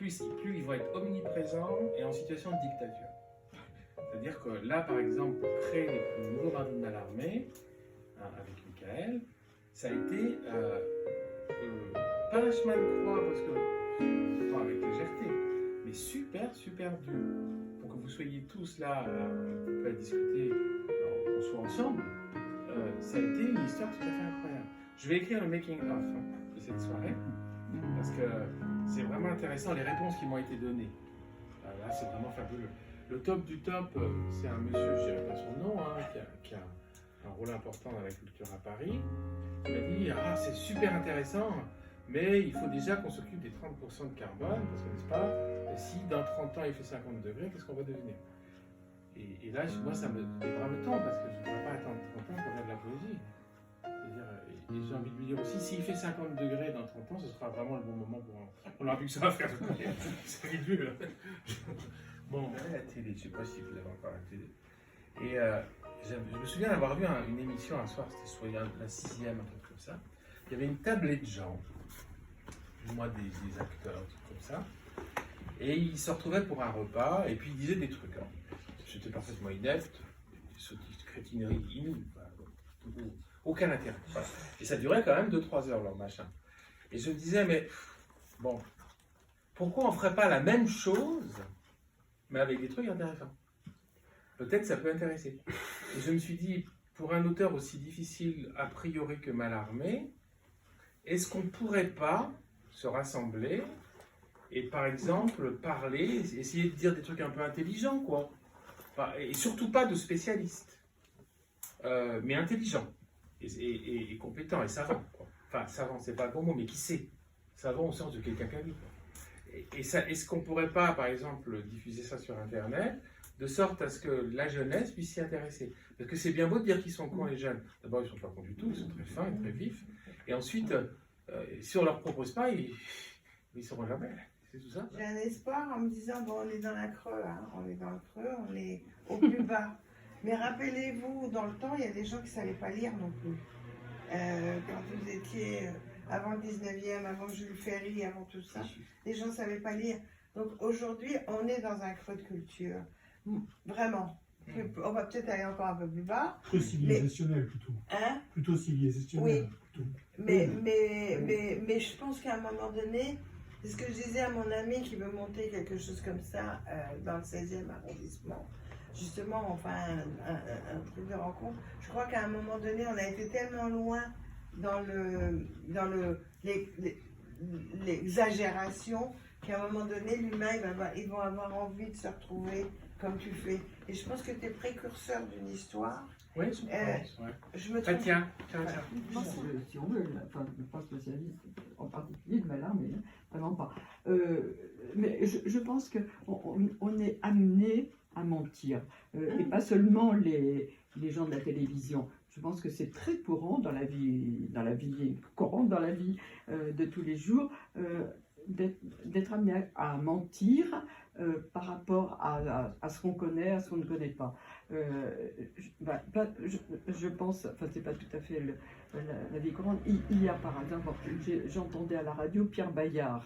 plus ils vont être omniprésents et en situation de dictature. C'est-à-dire que là, par exemple, pour créer le nouveau Mardi de Mallarmé, hein, avec Michael, ça a été pas un chemin de croix, parce que, enfin, avec légèreté, mais super, super dur. Pour que vous soyez tous là, un peu à discuter, qu'on soit ensemble, ça a été une histoire tout à fait incroyable. Je vais écrire le making-of de cette soirée, parce que c'est vraiment intéressant, les réponses qui m'ont été données. Là, c'est vraiment fabuleux. Le top du top, c'est un monsieur, je ne dirais pas son nom, hein, qui a un rôle important dans la culture à Paris. Il m'a dit, ah, c'est super intéressant, mais il faut déjà qu'on s'occupe des 30% de carbone, parce que, n'est-ce pas, si dans 30 ans il fait 50 degrés, qu'est-ce qu'on va devenir? Et là, moi, ça me bras me tend, parce que je ne pourrais pas attendre 30 ans pour faire de la poésie. Et j'ai envie de lui dire aussi, s'il fait 50 degrés dans 30 ans, ce sera vraiment le bon moment pour n'aura plus que ça à faire. C'est ridicule. Bon, la télé, je ne sais pas si vous avez encore la télé. Et je me souviens d'avoir vu une émission un soir, c'était soit la 6e, un truc comme ça. Il y avait une tablée de gens, moi des acteurs, un truc comme ça. Et ils se retrouvaient pour un repas, et puis ils disaient des trucs. Hein. J'étais parfaitement inepte, des crétineries inouïes. Aucun intérêt. Voilà. Et ça durait quand même 2-3 heures, leur machin. Et je me disais, mais bon, pourquoi on ne ferait pas la même chose, mais avec des trucs intéressants? Peut-être ça peut intéresser. Et je me suis dit, pour un auteur aussi difficile a priori que Mallarmé, est-ce qu'on ne pourrait pas se rassembler et par exemple parler, essayer de dire des trucs un peu intelligents, quoi. Et surtout pas de spécialistes, mais intelligents. Et compétent et savant, quoi. Enfin, savant, c'est pas le bon mot, mais qui sait. Savant au sens de quelqu'un qui a vu. Et ça, est-ce qu'on pourrait pas, par exemple, diffuser ça sur Internet, de sorte à ce que la jeunesse puisse s'y intéresser? Parce que c'est bien beau de dire qu'ils sont cons, les jeunes. D'abord, ils sont pas cons du tout, ils sont très fins et très vifs. Et ensuite, si on leur propose pas, ils sauront jamais. C'est tout ça. J'ai un espoir en me disant, bon, on est dans la creux, hein. On est dans le creux, on est au plus bas. Mais rappelez-vous, dans le temps, il y a des gens qui ne savaient pas lire non plus. Quand vous étiez avant le 19e, avant Jules Ferry, avant tout ça, les gens ne savaient pas lire. Donc aujourd'hui, on est dans un creux de culture. Vraiment. On va peut-être aller encore un peu plus bas. Plutôt civilisationnel, plutôt. Hein? Plutôt civilisationnel. Oui. Plutôt. Mais je pense qu'à un moment donné, c'est ce que je disais à mon ami qui veut monter quelque chose comme ça dans le 16e arrondissement. Justement, enfin, un truc de rencontre. Je crois qu'à un moment donné, on a été tellement loin dans l'exagération qu'à un moment donné, l'humain, ils vont avoir envie de se retrouver comme tu fais. Et je pense que tu es précurseur d'une histoire. Oui, je pense. Ouais. Je me trompe. Tiens. Moi, si on veut, enfin, pas spécialiste en particulier de Mallarmé, mais vraiment pas. Mais je pense qu'on est amené à mentir. Et pas seulement les gens de la télévision. Je pense que c'est très courant dans la vie courante, dans la vie de tous les jours, d'être amené à mentir par rapport à ce qu'on connaît, à ce qu'on ne connaît pas. Je pense, enfin c'est pas tout à fait la vie courante, il y a par exemple, j'entendais à la radio Pierre Bayard.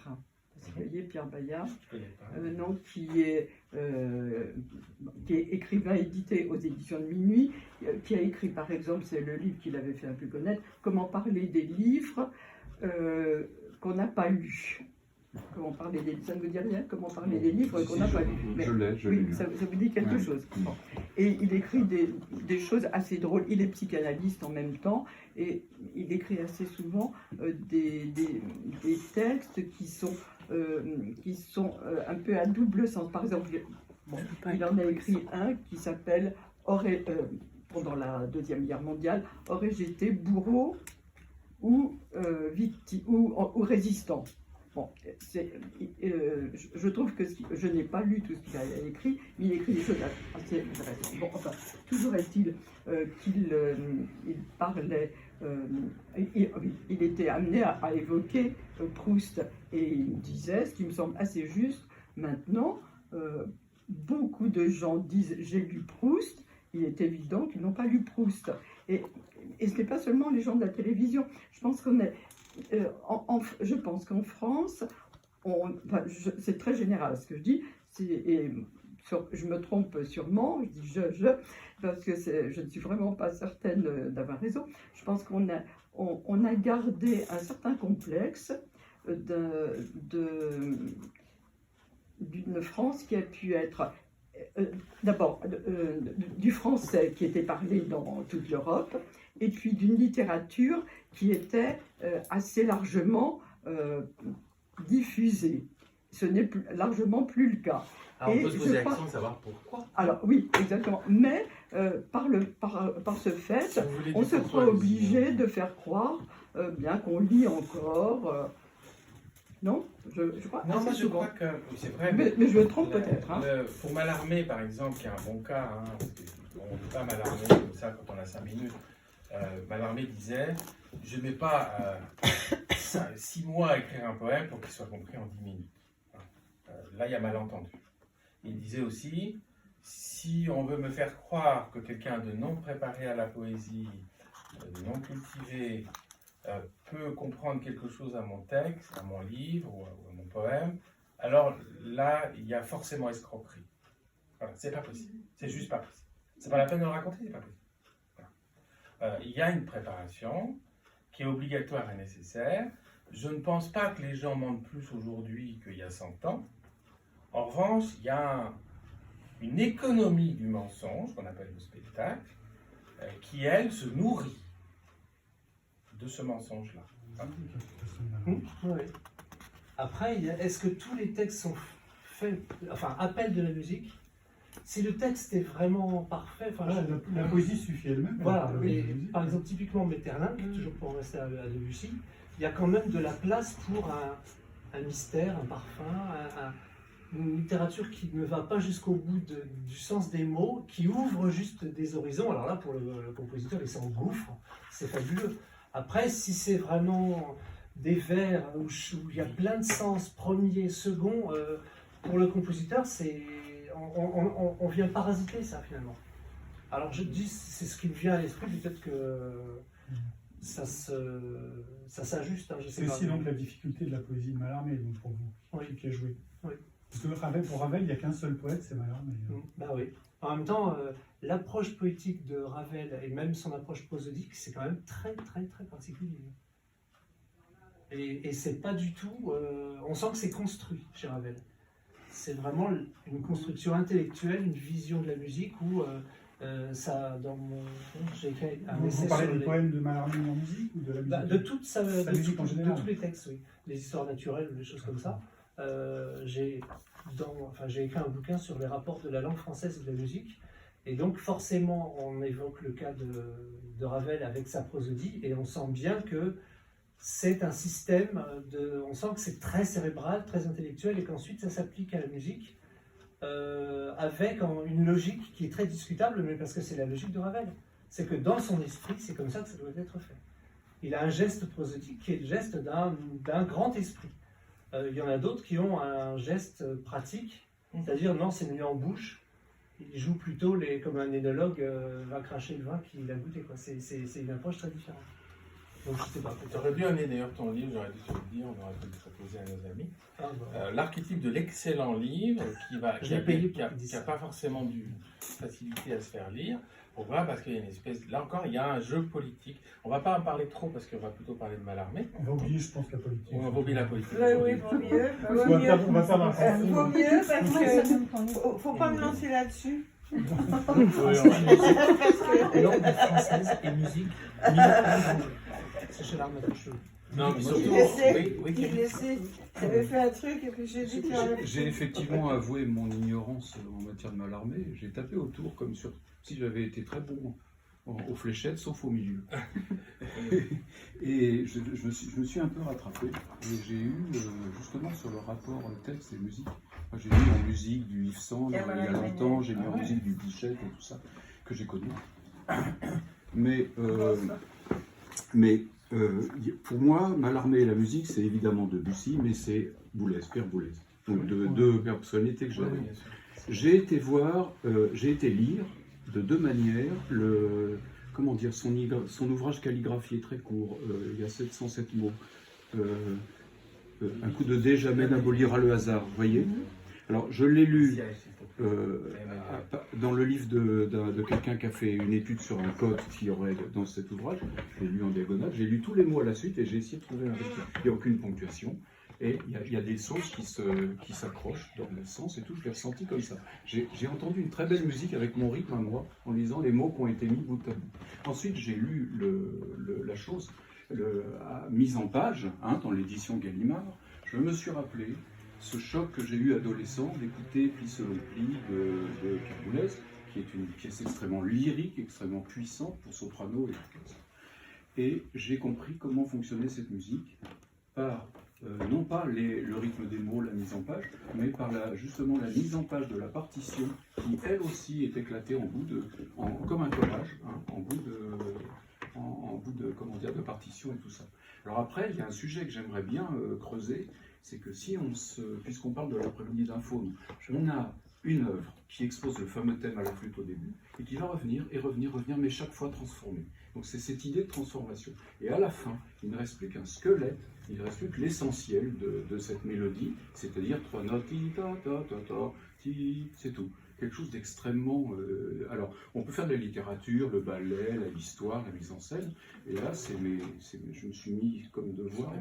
Vous voyez, Pierre Bayard, qui est écrivain édité aux éditions de Minuit, qui a écrit par exemple, c'est le livre qu'il avait fait un peu connaître, Comment parler des livres qu'on n'a pas lus. Comment parler des livres, ça ne vous dit rien? Comment parler des livres qu'on n'a pas lus? Je l'ai. Ça vous dit quelque chose. Bon. Et il écrit des choses assez drôles. Il est psychanalyste en même temps et il écrit assez souvent des textes qui sont un peu à double sens. Par exemple, il en a écrit un qui s'appelle pendant la Deuxième Guerre mondiale, aurais-je été bourreau ou résistant? Bon, je trouve que je n'ai pas lu tout ce qu'il a écrit, mais il écrit des choses assez intéressantes. Bon, enfin, toujours est-il qu'il parlait, il était amené à évoquer Proust, et il disait, ce qui me semble assez juste, maintenant, beaucoup de gens disent « j'ai lu Proust », il est évident qu'ils n'ont pas lu Proust. Et ce n'est pas seulement les gens de la télévision. Je pense qu'on est... je pense qu'en France, enfin, c'est très général ce que je dis, je me trompe sûrement, je dis parce que je ne suis vraiment pas certaine d'avoir raison. Je pense qu'on a gardé un certain complexe d'une France qui a pu être d'abord du français qui était parlé dans toute l'Europe, et puis d'une littérature qui était assez largement diffusée. Ce n'est largement plus le cas. Alors, on Et peut se poser la question de savoir pourquoi. Alors oui, exactement. Mais par ce fait, Si vous voulez on du se pourquoi, croit allez-y. obligé de faire croire, bien qu'on lit encore. Non, je crois. Non, assez moi je souvent. crois que c'est vrai. Mais je me trompe peut-être. Hein. Pour Mallarmé, par exemple, qui est un bon cas, hein, parce qu'on ne peut pas Mallarmé comme ça quand on a 5 minutes. Mallarmé disait: je ne mets pas 6 mois à écrire un poème pour qu'il soit compris en 10 minutes. Là, il y a malentendu. Il disait aussi: si on veut me faire croire que quelqu'un de non préparé à la poésie, de non cultivé, peut comprendre quelque chose à mon texte, à mon livre ou à mon poème, alors là, il y a forcément escroquerie. Voilà, c'est pas possible. C'est juste pas possible. C'est pas la peine de le raconter, c'est pas possible. Voilà. Il y a une préparation qui est obligatoire et nécessaire. Je ne pense pas que les gens mentent plus aujourd'hui qu'il y a 100 ans. En revanche, il y a une économie du mensonge, qu'on appelle le spectacle, qui, elle, se nourrit de ce mensonge-là. Oui. Après, est-ce que tous les textes sont faits, enfin, appellent de la musique? Si le texte est vraiment parfait, enfin, Voilà, la poésie suffit elle-même. voilà, elle mais appelle de la musique. par exemple, typiquement Maeterlinck, toujours pour en rester à Debussy, il y a quand même de la place pour un mystère, un parfum, une littérature qui ne va pas jusqu'au bout du sens des mots, qui ouvre juste des horizons. Alors là, pour le compositeur, il s'engouffre, c'est fabuleux. Après, si c'est vraiment des vers où il y a plein de sens, premier, second, pour le compositeur, on vient parasiter ça finalement. Alors je dis, c'est ce qui me vient à l'esprit, peut-être que ça s'ajuste, hein, je sais C'est pas. aussi donc la difficulté de la poésie de Mallarmé, donc pour vous, Oui. qui a joué. Oui. Parce que pour Ravel, il n'y a qu'un seul poète, c'est Mallarmé. Bah oui. En même temps, l'approche poétique de Ravel et même son approche prosodique, c'est quand même très très très particulier. Et c'est pas du tout. On sent que c'est construit chez Ravel. C'est vraiment une construction intellectuelle, une vision de la musique où ça, j'ai écrit un essai Vous parlez sur du les- poème de Mallarmé en musique ou de la musique de toute sa, La musique en de général. tous les textes, oui, les histoires naturelles, des choses comme ça. J'ai écrit un bouquin sur les rapports de la langue française et de la musique, et donc forcément on évoque le cas de Ravel avec sa prosodie, et on sent bien que c'est un système on sent que c'est très cérébral, très intellectuel, et qu'ensuite ça s'applique à la musique avec une logique qui est très discutable, mais parce que c'est la logique de Ravel. C'est que dans son esprit, c'est comme ça que ça doit être fait. Il a un geste prosodique qui est le geste d'un grand esprit. Il y en a d'autres qui ont un geste pratique, c'est-à-dire non, c'est mieux en bouche. Il joue plutôt comme un énologue va cracher le vin qu'il a goûté. C'est une approche très différente. Donc je sais pas. J'aurais bien aimé d'ailleurs ton livre, j'aurais dû te le dire, on aurait pu le proposer à nos amis. L'archétype de l'excellent livre qui n'a pas forcément de facilité à se faire lire. Pourquoi? Parce qu'il y a une espèce. Là encore, il y a un jeu politique. On ne va pas en parler trop parce qu'on va plutôt parler de Mallarmé. On va oublier, je pense, la politique. On va oublier la politique. Oui, vaut mieux. On va faire un Vaut mieux parce que faut pas me lancer là-dessus. Langue française et musique, mise en danger. C'est chez l'arme à cheveux. Non, mais surtout. Il laissait. J'avais fait un truc et puis j'ai dit qu'il y en avait. J'ai effectivement avoué mon ignorance en matière de Mallarmé. J'ai tapé autour comme si j'avais été très bon aux fléchettes, sauf au milieu. Et je me suis un peu rattrapé. Et j'ai eu, justement, sur le rapport texte et musique, moi, j'ai mis en musique du Yves Sand il y a longtemps, j'ai mis en musique du Bichette et tout ça, que j'ai connu. Mais pour moi, Mallarmé et la musique, c'est évidemment Debussy, mais c'est Boulez, Pierre Boulez. Donc deux personnalités que j'avais. J'ai été lire de deux manières son ouvrage calligraphié très court, il y a 707 mots. Un coup de dé jamais n'abolira le hasard, vous voyez. Alors, je l'ai lu dans le livre de quelqu'un qui a fait une étude sur un code qu'il y aurait dans cet ouvrage. Je l'ai lu en diagonale, j'ai lu tous les mots à la suite et j'ai essayé de trouver un rythme. Il n'y a aucune ponctuation. Et il y a des sens qui s'accrochent dans le sens et tout, je l'ai ressenti comme ça. J'ai entendu une très belle musique avec mon rythme à moi, en lisant les mots qui ont été mis bout à bout. Ensuite, j'ai lu la chose mise en page, hein, dans l'édition Gallimard. Je me suis rappelé ce choc que j'ai eu adolescent d'écouter Pli selon Pli de Kerboulez, qui est une pièce extrêmement lyrique, extrêmement puissante pour soprano et orchestre. Et j'ai compris comment fonctionnait cette musique par non pas le rythme des mots, la mise en page, mais par justement la mise en page de la partition, qui elle aussi est éclatée comme un collage, hein, en bout de comment dire, de partition et tout ça. Alors après, il y a un sujet que j'aimerais bien creuser, c'est que si puisqu'on parle de l'après-midi d'Info, on a une œuvre qui expose le fameux thème à la flûte au début, et qui va revenir, mais chaque fois transformé. Donc c'est cette idée de transformation. Et à la fin, il ne reste plus qu'un squelette, il ne reste plus que l'essentiel de cette mélodie, c'est-à-dire 3 notes, ti, ta, ta, ta, ta, ti, c'est tout. Quelque chose d'extrêmement... alors, on peut faire de la littérature, le ballet, l'histoire, la mise en scène, et là, je me suis mis comme devoir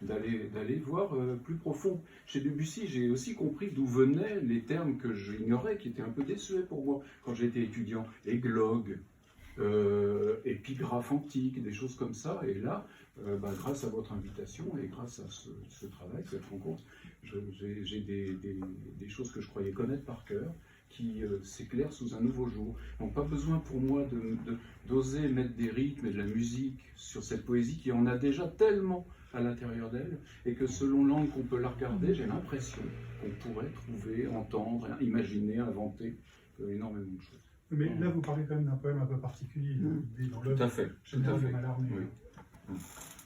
d'aller voir plus profond. Chez Debussy, j'ai aussi compris d'où venaient les termes que j'ignorais, qui étaient un peu désuets pour moi quand j'étais étudiant. Églogue, épigraphe antique, des choses comme ça, et là, grâce à votre invitation et grâce à ce travail, cette rencontre, j'ai des choses que je croyais connaître par cœur, qui s'éclairent sous un nouveau jour. Donc pas besoin pour moi d'oser mettre des rythmes et de la musique sur cette poésie qui en a déjà tellement à l'intérieur d'elle, et que selon l'angle qu'on peut la regarder, j'ai l'impression qu'on pourrait trouver, entendre, imaginer, inventer énormément de choses. Mais là, vous parlez quand même d'un poème un peu particulier. Dans Tout à fait. Général de Mallarmé. Oui.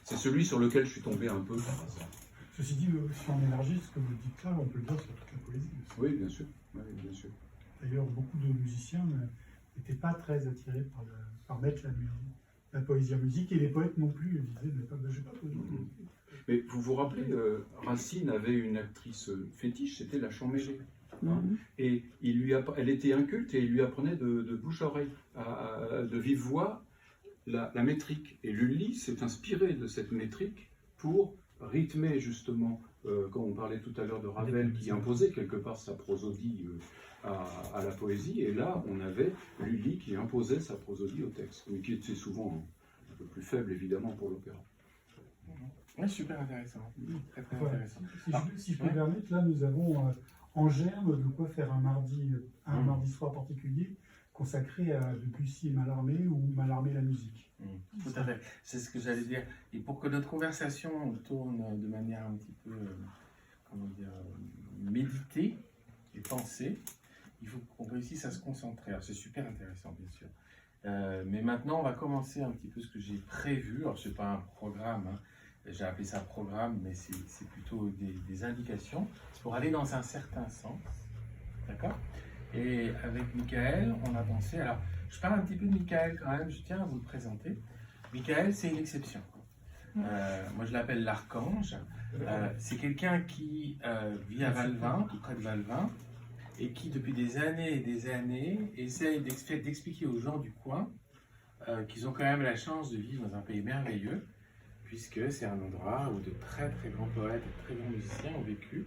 C'est celui sur lequel je suis tombé un peu par hasard. Ceci dit, si on élargit ce que vous dites là, on peut le dire sur toute la poésie aussi. Oui, bien sûr. Oui, bien sûr. D'ailleurs, beaucoup de musiciens n'étaient pas très attirés par mettre la poésie en musique, et les poètes non plus disaient je n'ai pas poésie. Mais vous vous rappelez, Racine avait une actrice fétiche, c'était la Champmeslé. Hein, et elle était inculte et il lui apprenait de bouche à oreille, de vive voix, la métrique. Et Lully s'est inspiré de cette métrique pour rythmer justement, quand on parlait tout à l'heure de Ravel qui imposait quelque part sa prosodie à la poésie, et là on avait Lully qui imposait sa prosodie au texte, mais qui était souvent un peu plus faible évidemment pour l'opéra. Oui, super intéressant. Très très intéressant. Si je peux me permettre, là nous avons en germe de quoi faire un mardi soir particulier consacré à Debussy et Mallarmé, ou Mallarmé la musique. Tout à fait, c'est ce que j'allais dire. Et pour que notre conversation tourne de manière un petit peu, méditée et pensée, il faut qu'on réussisse à se concentrer. Alors c'est super intéressant, bien sûr. Mais maintenant, on va commencer un petit peu ce que j'ai prévu. Alors, ce n'est pas un programme, hein. J'ai appelé ça programme, mais c'est plutôt des indications. C'est pour aller dans un certain sens. D'accord ? Et avec Michael, on a pensé... Alors, je parle un petit peu de Michael quand même, je tiens à vous le présenter. Michael, c'est une exception. Moi, je l'appelle l'archange. C'est quelqu'un qui vit à Valvin, tout près de Valvin, et qui, depuis des années et des années, essaye d'expliquer aux gens du coin qu'ils ont quand même la chance de vivre dans un pays merveilleux, puisque c'est un endroit où de très très grands poètes et très grands musiciens ont vécu.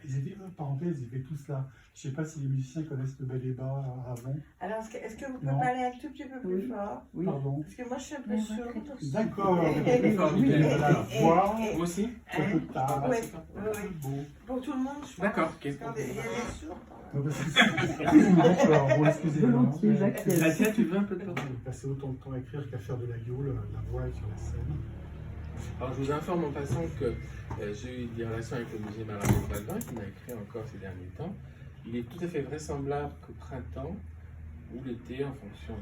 Ils étaient, parenthèse, ils étaient tous là. Je ne sais pas si les musiciens connaissent le Bel et Bas avant. Alors, est-ce que vous pouvez parler un tout petit peu plus fort? Oui. Pardon. Parce que moi, je suis un peu sourde. D'accord. Moi aussi. Pour tout le monde, je pense. D'accord, ok. Parce qu'il y a des sourds. D'accord, bon, excusez-moi. Volontiers, Jacques. Tiens, tu veux un peu de temps? J'ai passé autant de temps à écrire qu'à faire de la gueule, la voix sur la scène. Alors, je vous informe en passant que j'ai eu des relations avec le musée Mallarmé de Valvin, qui m'a écrit encore ces derniers temps. Il est tout à fait vraisemblable qu'au printemps ou l'été, en fonction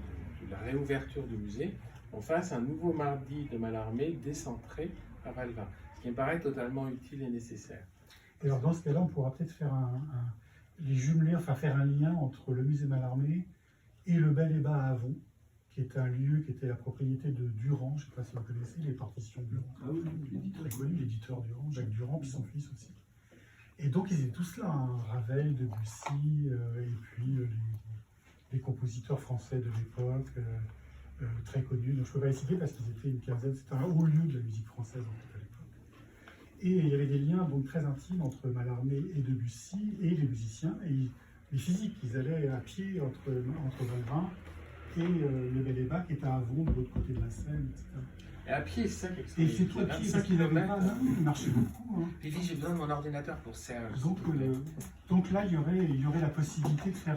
de la réouverture du musée, on fasse un nouveau mardi de Mallarmé décentré à Valvin, ce qui me paraît totalement utile et nécessaire. Et alors, dans ce cas-là, on pourra peut-être faire les jumeler, enfin faire un lien entre le musée Mallarmé et le Bel et Bas à Avon, qui est un lieu qui était la propriété de Durand. Je ne sais pas si vous connaissez les partitions Durand. Ah oui, Très connu, l'éditeur Durand, Jacques Durand, puis son fils aussi. Et donc ils étaient tous là, hein, Ravel, Debussy, et puis les compositeurs français de l'époque, très connus. Donc je ne peux pas les citer parce qu'ils étaient une quinzaine, c'était un haut lieu de la musique française en fait, à l'époque. Et il y avait des liens donc très intimes entre Mallarmé et Debussy et les musiciens et les physiques. Ils allaient à pied entre Valbrin et le Bel et Bas qui était à Avon, de l'autre côté de la Seine, etc. Et à pied, c'est ça qui est Et c'est tout à pied parce qu'ils n'avaient pas, non, ils marchaient beaucoup. Hein. Vivi, j'ai besoin de mon ordinateur pour Serge. Donc là, il y aurait la possibilité de faire.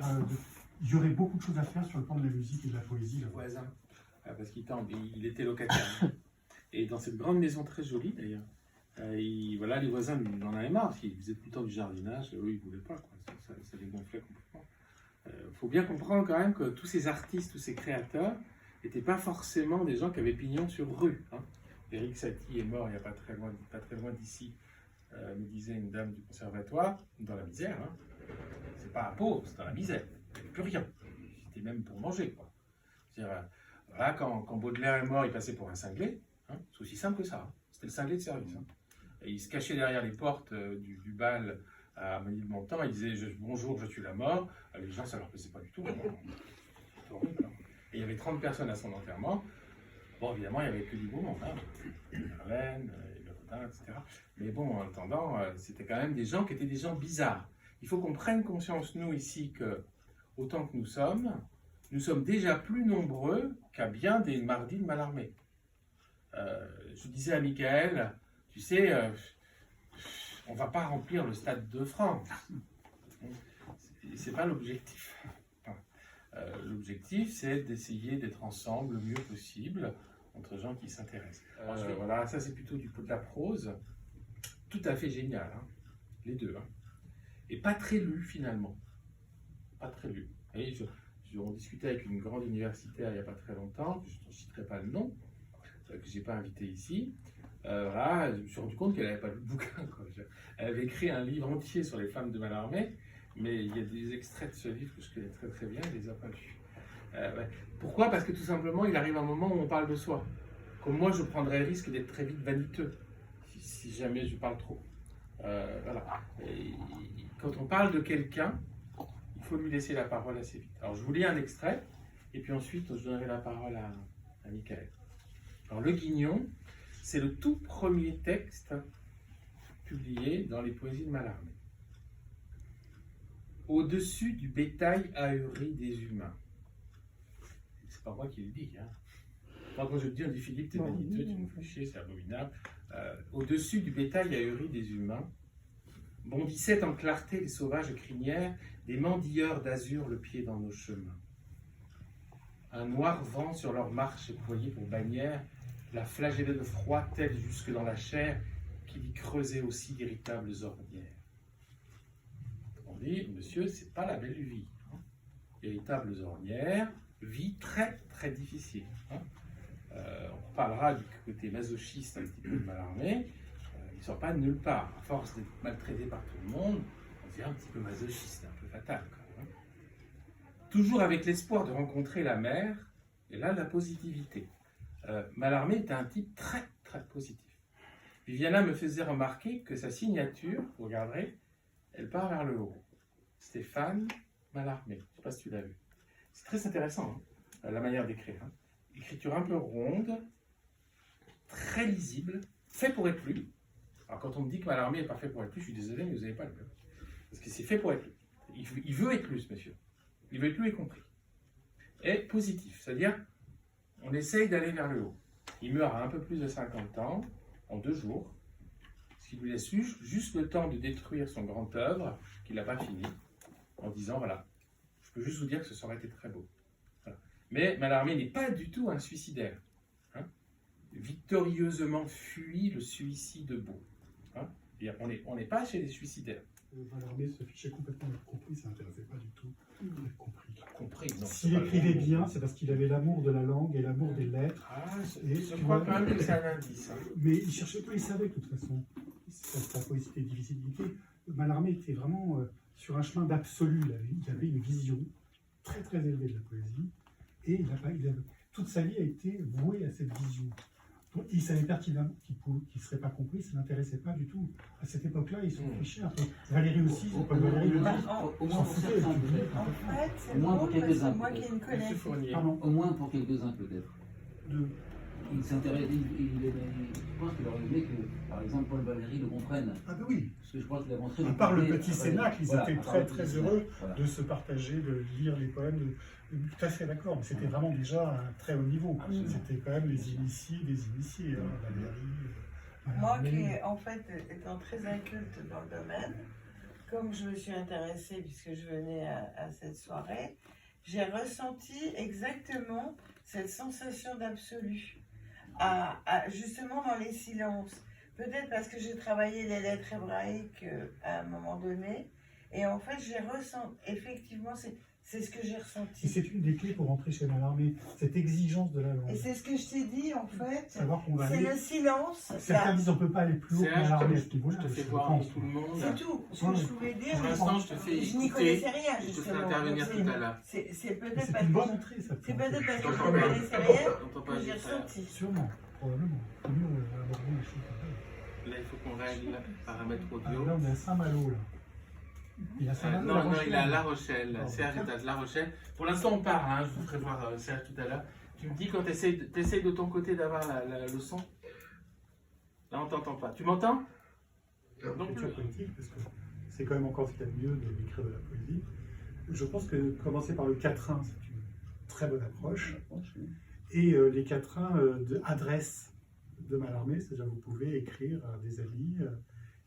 Il y aurait beaucoup de choses à faire sur le plan de la musique et de la poésie. Là. Voisin, parce qu'il était locataire. Et dans cette grande maison très jolie d'ailleurs, voilà, les voisins ils en avaient marre, parce qu'ils faisaient tout le temps du jardinage, eux ils ne voulaient pas, quoi. Ça les gonflait complètement. Il faut bien comprendre quand même que tous ces artistes, tous ces créateurs, n'étaient pas forcément des gens qui avaient pignon sur rue. Hein. Éric Satie est mort il n'y a pas très loin d'ici, me disait une dame du conservatoire, dans la misère. Hein. C'est pas un pauvre, c'est dans la misère. Il n'y avait plus rien. C'était même pour manger, quoi. C'est-à-dire, voilà, quand Baudelaire est mort, il passait pour un cinglé. Hein. C'est aussi simple que ça. Hein. C'était le cinglé de service. Hein. Et il se cachait derrière les portes du bal à Ménilmontant. Il disait bonjour, je suis la mort. Les gens, ça leur plaisait pas du tout. C'est horrible. Hein. Et il y avait 30 personnes à son enterrement. Bon, évidemment, il n'y avait que du beau monde. Hein. Verlaine, Le etc. Mais bon, en attendant, c'était quand même des gens qui étaient des gens bizarres. Il faut qu'on prenne conscience, nous, ici, que autant que nous sommes déjà plus nombreux qu'à bien des mardis de Mallarmé. Je disais à Michael, tu sais, on ne va pas remplir le Stade de France. C'est pas l'objectif. L'objectif, c'est d'essayer d'être ensemble le mieux possible entre gens qui s'intéressent. Voilà, ça c'est plutôt de la prose, tout à fait génial, hein, les deux. Hein. Et pas très lu finalement. Pas très lu. Et on discutait avec une grande universitaire il n'y a pas très longtemps, je ne citerai pas le nom, que je n'ai pas invité ici. Voilà, je me suis rendu compte qu'elle n'avait pas lu le bouquin. Quoi. Elle avait écrit un livre entier sur les femmes de Mallarmé, mais il y a des extraits de ce livre que je connais très très bien, elle ne les a pas lus. Ouais. Pourquoi? Parce que tout simplement, il arrive un moment où on parle de soi. Comme moi, je prendrais le risque d'être très vite vaniteux, si jamais je parle trop. Voilà. Et quand on parle de quelqu'un, il faut lui laisser la parole assez vite. Alors, je vous lis un extrait, et puis ensuite, je donnerai la parole à Michael. Alors, Le Guignon, c'est le tout premier texte publié dans les poésies de Mallarmé. Au-dessus du bétail ahuri des humains. C'est pas moi qui le dis. Hein. Moi, quand je le dis, on dit Philippe, t'es vaniteux, tu me fais chier, c'est abominable. Au-dessus du bétail ahuri des humains, bondissaient en clarté les sauvages crinières, des mendilleurs d'azur le pied dans nos chemins. Un noir vent sur leur marche éployée pour bannière, la flagellée de froid telle jusque dans la chair, qu'il y creusait aussi d'irritables ornières. On dit, monsieur, c'est pas la belle vie. Hein. Véritables ornières, vie très très difficile. Hein. On parlera du côté masochiste un petit peu de Mallarmé. Il ne sort pas de nulle part. À force d'être maltraité par tout le monde, on devient un petit peu masochiste, un peu fatal. Quand même. Toujours avec l'espoir de rencontrer la mer, et là la positivité. Mallarmé était un type très très positif. Viviana me faisait remarquer que sa signature, vous regarderez, elle part vers le haut. Stéphane Mallarmé, je ne sais pas si tu l'as vu. C'est très intéressant, hein, la manière d'écrire. Hein. Écriture un peu ronde, très lisible, fait pour être lu. Alors quand on me dit que Mallarmé n'est pas fait pour être lu, je suis désolé, mais vous n'avez pas lu. Parce que c'est fait pour être lu. Il veut être lu, ce monsieur. Il veut être lu et compris. Et positif, c'est-à-dire, on essaye d'aller vers le haut. Il meurt à un peu plus de 50 ans, en 2 jours, ce qui lui laisse juste le temps de détruire son grand œuvre, qu'il n'a pas fini, en disant, voilà, je peux juste vous dire que ce aurait été très beau. Voilà. Mais Mallarmé n'est pas du tout un suicidaire. Hein. Victorieusement fuit le suicide beau. Hein. On n'est pas chez les suicidaires. Mallarmé se fichait complètement d'être compris, ça n'intéressait pas du tout d'être compris. Compris, non. S'il écrivait bien, c'est parce qu'il avait l'amour de la langue et l'amour des lettres. Ah, je crois quand même que c'est un indice. Hein. Mais il cherchait pas, il savait de toute façon. Sa poésie était difficile d'écrire. Mallarmé était vraiment sur un chemin d'absolu. Il avait une vision très très élevée de la poésie. Et toute sa vie a été voué à cette vision. Donc, il savait pertinemment qu'il ne serait pas compris, ça ne l'intéressait pas du tout. À cette époque-là, ils s'en fichaient un peu. Valérie aussi, c'est pas Valérie le dit. Au moins pour certains, En peut-être. fait, c'est Au moins pour drôle parce quelques-uns, que moi qui peut-être. ne connais Monsieur Fournier. Pardon. Au moins pour quelques-uns, peut-être. De- Il s'intéresse, je pense qu'il aurait aimé que, par exemple, Paul Valéry le comprenne. Ah ben oui, Parce que je crois qu'il a montré. à part le petit Cénacle, ils étaient très très très heureux de se partager, de lire les poèmes. Tout à fait d'accord, mais c'était vraiment déjà un très haut niveau. Absolument. C'était quand même les initiés des initiés. Hein, Valérie, Moi Mallarmé. qui, en fait, étant très inculte dans le domaine, comme je me suis intéressée puisque je venais à cette soirée, j'ai ressenti exactement cette sensation d'absolu, justement dans les silences. Peut-être parce que j'ai travaillé les lettres hébraïques à un moment donné, et en fait, j'ai ressenti, effectivement, c'est ce que j'ai Et ressenti. c'est une des clés pour entrer chez Mallarmé, cette exigence de la langue. Et c'est ce que je t'ai dit, en fait, Savoir qu'on va c'est aller. le silence. Certains disent on ne peut pas aller plus haut que C'est là, Mallarmé à je ce niveau-là. te fais je voir pense. avec tout le monde. C'est tout ce que je pouvais dire. Pour l'instant, je te fais Je n'y écouter. connaissais rien, Je te fais justement. intervenir Donc, tout à l'heure. C'est Mais peut-être c'est parce une bonne que entrée, ça. c'est peut-être parce que je J'entends ne pas. connaissais rien J'entends que pas, j'ai j'ai frère. ressenti. Sûrement, probablement. Faut mieux aborder les choses comme ça. Là, il faut qu'on règle le paramètre Ah, audio. là, on est à Saint-Malo, là. Il a Saint-Malo, Non, La non, Rochelle. il est à La Rochelle. Pardon. Serge est à La Rochelle. Pour l'instant, on parle. Hein. Je vous ferai voir Serge tout à l'heure. Tu me dis quand tu essayes de ton côté d'avoir le son. Là, on t'entend pas. Tu m'entends? Donc, tu as poétique, parce que c'est quand même encore ce qu'il y a de mieux d'écrire de la poésie. Je pense que commencer par le quatrain, c'est une très bonne approche. Et les quatrains adresse de Mallarmé, c'est-à-dire vous pouvez écrire à des amis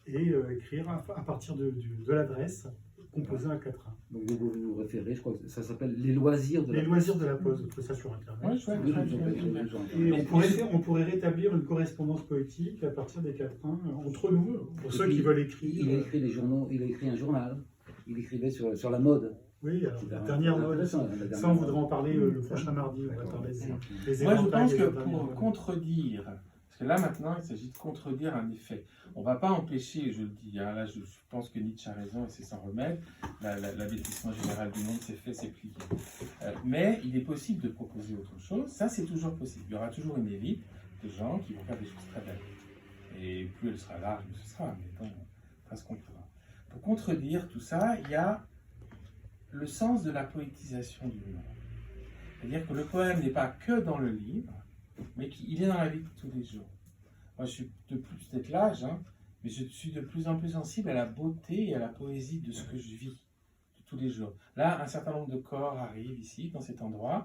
et écrire à partir de l'adresse, composer un quatrain. Donc vous vous référez, je crois que ça s'appelle Les loisirs de la Les loisirs de la pause, vous trouvez ça sur Internet. Ouais, chouette, Oui, chouette, oui, chouette, oui, chouette. oui, Et on pourrait rétablir une correspondance poétique à partir des quatrains entre nous, pour Et ceux puis, qui veulent écrire. Il a écrit des journaux, il a écrit un journal. Il écrivait sur la mode. Oui, alors C'est la un- dernière c'est mode, intéressant, la ça dernière on mode. voudra en parler le prochain mardi, on va parler des Moi, je éventails pense et que des dernières pour modes. contredire, parce que là maintenant il s'agit de contredire un effet, on ne va pas empêcher, je le dis, hein, là je pense que Nietzsche a raison et c'est sans remède, l'abêtissement général du monde c'est fait, c'est plié. Mais il est possible de proposer autre chose, ça c'est toujours possible. Il y aura toujours une élite de gens qui vont faire des choses très belles. Et plus elle sera large, mieux ce sera, mais bon, on fera ce qu'on pourra. Pour contredire tout ça, il y a le sens de la poétisation du monde. C'est-à-dire que le poème n'est pas que dans le livre, mais qu'il est dans la vie de tous les jours. Moi, je suis de plus, peut-être l'âge, hein, mais je suis de plus en plus sensible à la beauté et à la poésie de ce que je vis de tous les jours. Là, un certain nombre de corps arrivent ici, dans cet endroit,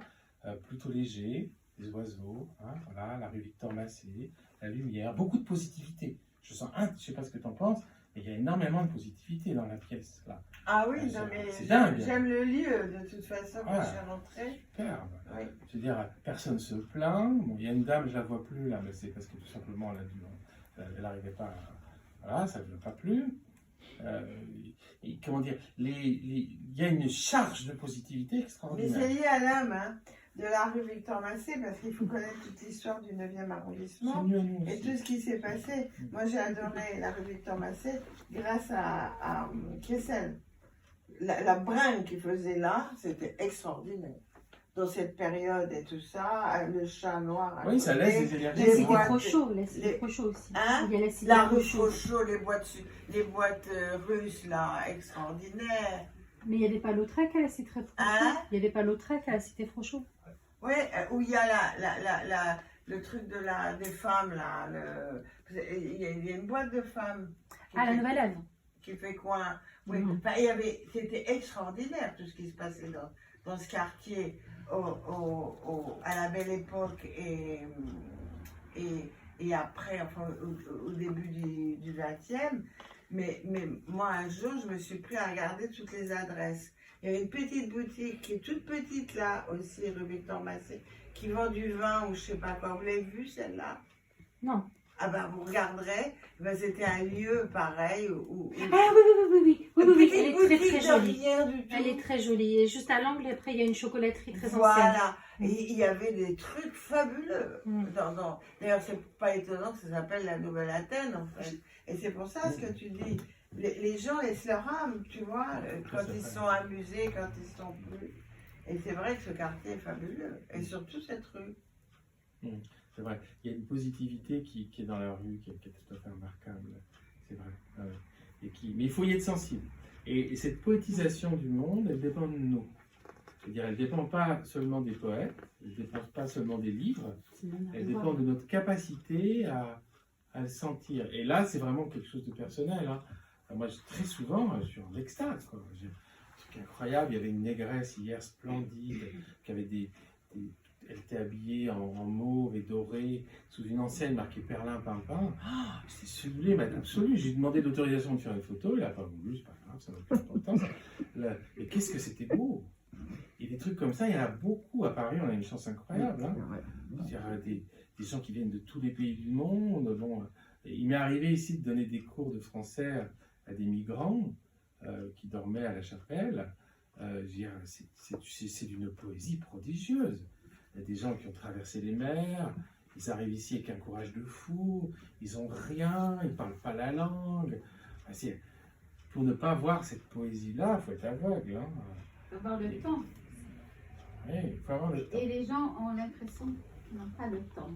plutôt léger, des oiseaux, hein, voilà, la rue Victor Massé, la lumière, beaucoup de positivité. Je sens, je ne sais pas ce que tu en penses, mais il y a énormément de positivité dans la pièce, là. Ah oui, Ah, non, mais c'est dingue. j'aime le lieu de toute façon quand Ah. je suis rentrée. Superbe. Oui. Je veux dire, personne ne se plaint. Bon, il y a une dame, je la vois plus là, mais c'est parce que tout simplement elle n'arrivait pas. Voilà, ça ne veut pas plus. Et comment dire, il y a une charge de positivité Mais extraordinaire. c'est lié à l'âme hein, de la rue Victor Massé parce qu'il faut connaître toute l'histoire du 9e C'est arrondissement mieux à nous et aussi. tout ce qui s'est passé. Moi j'ai adoré la rue Victor Massé grâce à Kessel. La bringue qu'il faisait là, c'était extraordinaire. Dans cette période et tout ça, le chat noir. à Oui, ça côté, laisse des les énergies. Là, c'était boîtes- Frochot, là, c'était les- Frochot aussi. Hein Il y a la cité La rue Frochot. Frochot, les boîtes russes là, extraordinaires. Mais il n'y avait pas Lautrec à la cité Frochot. Hein Il n'y avait pas Lautrec à la cité Frochot. Oui, où il y a le truc des femmes là. Il y a une boîte de femmes. qui Ah, la fait- Nouvelle-Ève. Qui fait coin. Oui, Mhm. enfin, c'était extraordinaire tout ce qui se passait dans ce quartier à la belle époque et après, enfin, au début du 20e. Mais moi, un jour, je me suis pris à regarder toutes les adresses. Il y a une petite boutique qui est toute petite là aussi, rue Victor Massé, qui vend du vin ou je sais pas quoi. Vous l'avez vue celle-là? Non. Ah ben, vous regarderez, ben, c'était un lieu pareil où Ah oui, oui, oui, oui, oui, oui, oui, petite elle est très boutique très de jolie. rien du tout. Elle est très jolie. Et juste à l'angle, après, il y a une chocolaterie très ancienne. Voilà. Et il y avait des trucs fabuleux. Mm. D'ailleurs, c'est pas étonnant que ça s'appelle la Nouvelle Athènes, en fait. Et c'est pour ça ce que tu dis. Les gens laissent leur âme, tu vois, quand ils sont amusés, quand ils sont plus. Et c'est vrai que ce quartier est fabuleux, et surtout cette rue. C'est vrai, il y a une positivité qui est dans la rue, qui est tout à fait remarquable, c'est vrai. Mais il faut y être sensible. Et cette poétisation du monde, elle dépend de nous. C'est-à-dire, elle ne dépend pas seulement des poètes, elle ne dépend pas seulement des livres, elle dépend de notre capacité à le sentir. Et là, c'est vraiment quelque chose de personnel. Hein. Moi, très souvent, je suis en extase. Quoi. C'est incroyable, il y avait une négresse hier splendide, qui avait elle était habillée en mauve et doré, sous une enseigne marquée Perlin Pimpin. Oh, c'était sublime, absolu. J'ai demandé l'autorisation de faire une photo, il n'a pas voulu, c'est pas grave, ça n'a pas d'importance. Mais qu'est-ce que c'était beau! Et des trucs comme ça, il y en a beaucoup à Paris, on a une chance incroyable. Hein. Des gens qui viennent de tous les pays du monde. Bon, il m'est arrivé ici de donner des cours de français à des migrants qui dormaient à la chapelle. C'est d'une poésie prodigieuse. Il y a des gens qui ont traversé les mers, ils arrivent ici avec un courage de fou, ils n'ont rien, ils ne parlent pas la langue. Pour ne pas voir cette poésie-là, il faut être aveugle. Hein. Il faut avoir le temps. Oui, il faut avoir le temps. Et les gens ont l'impression qu'ils n'ont pas le temps.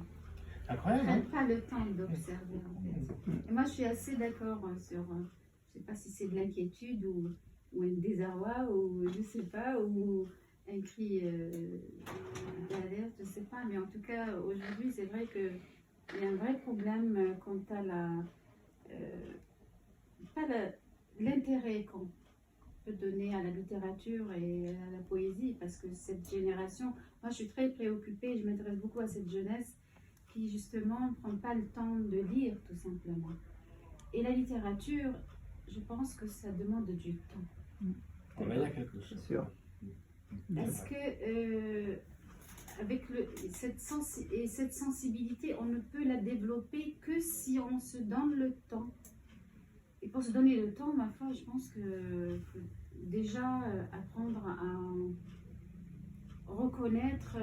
Incroyable. Ils ne prennent pas le temps d'observer. En fait. Et moi, je suis assez d'accord sur, je ne sais pas si c'est de l'inquiétude ou un désarroi, ou je ne sais pas, ou un cri d'alerte, je ne sais pas. Mais en tout cas, aujourd'hui, c'est vrai qu'il y a un vrai problème quant à l'intérêt qu'on peut donner à la littérature et à la poésie, parce que cette génération, moi je suis très préoccupée, je m'intéresse beaucoup à cette jeunesse qui justement ne prend pas le temps de lire tout simplement. Et la littérature, je pense que ça demande du temps. Là, il y a quelque chose. C'est sûr. Est-ce que avec cette sensibilité, on ne peut la développer que si on se donne le temps. Et pour se donner le temps, ma foi, je pense que faut déjà apprendre à reconnaître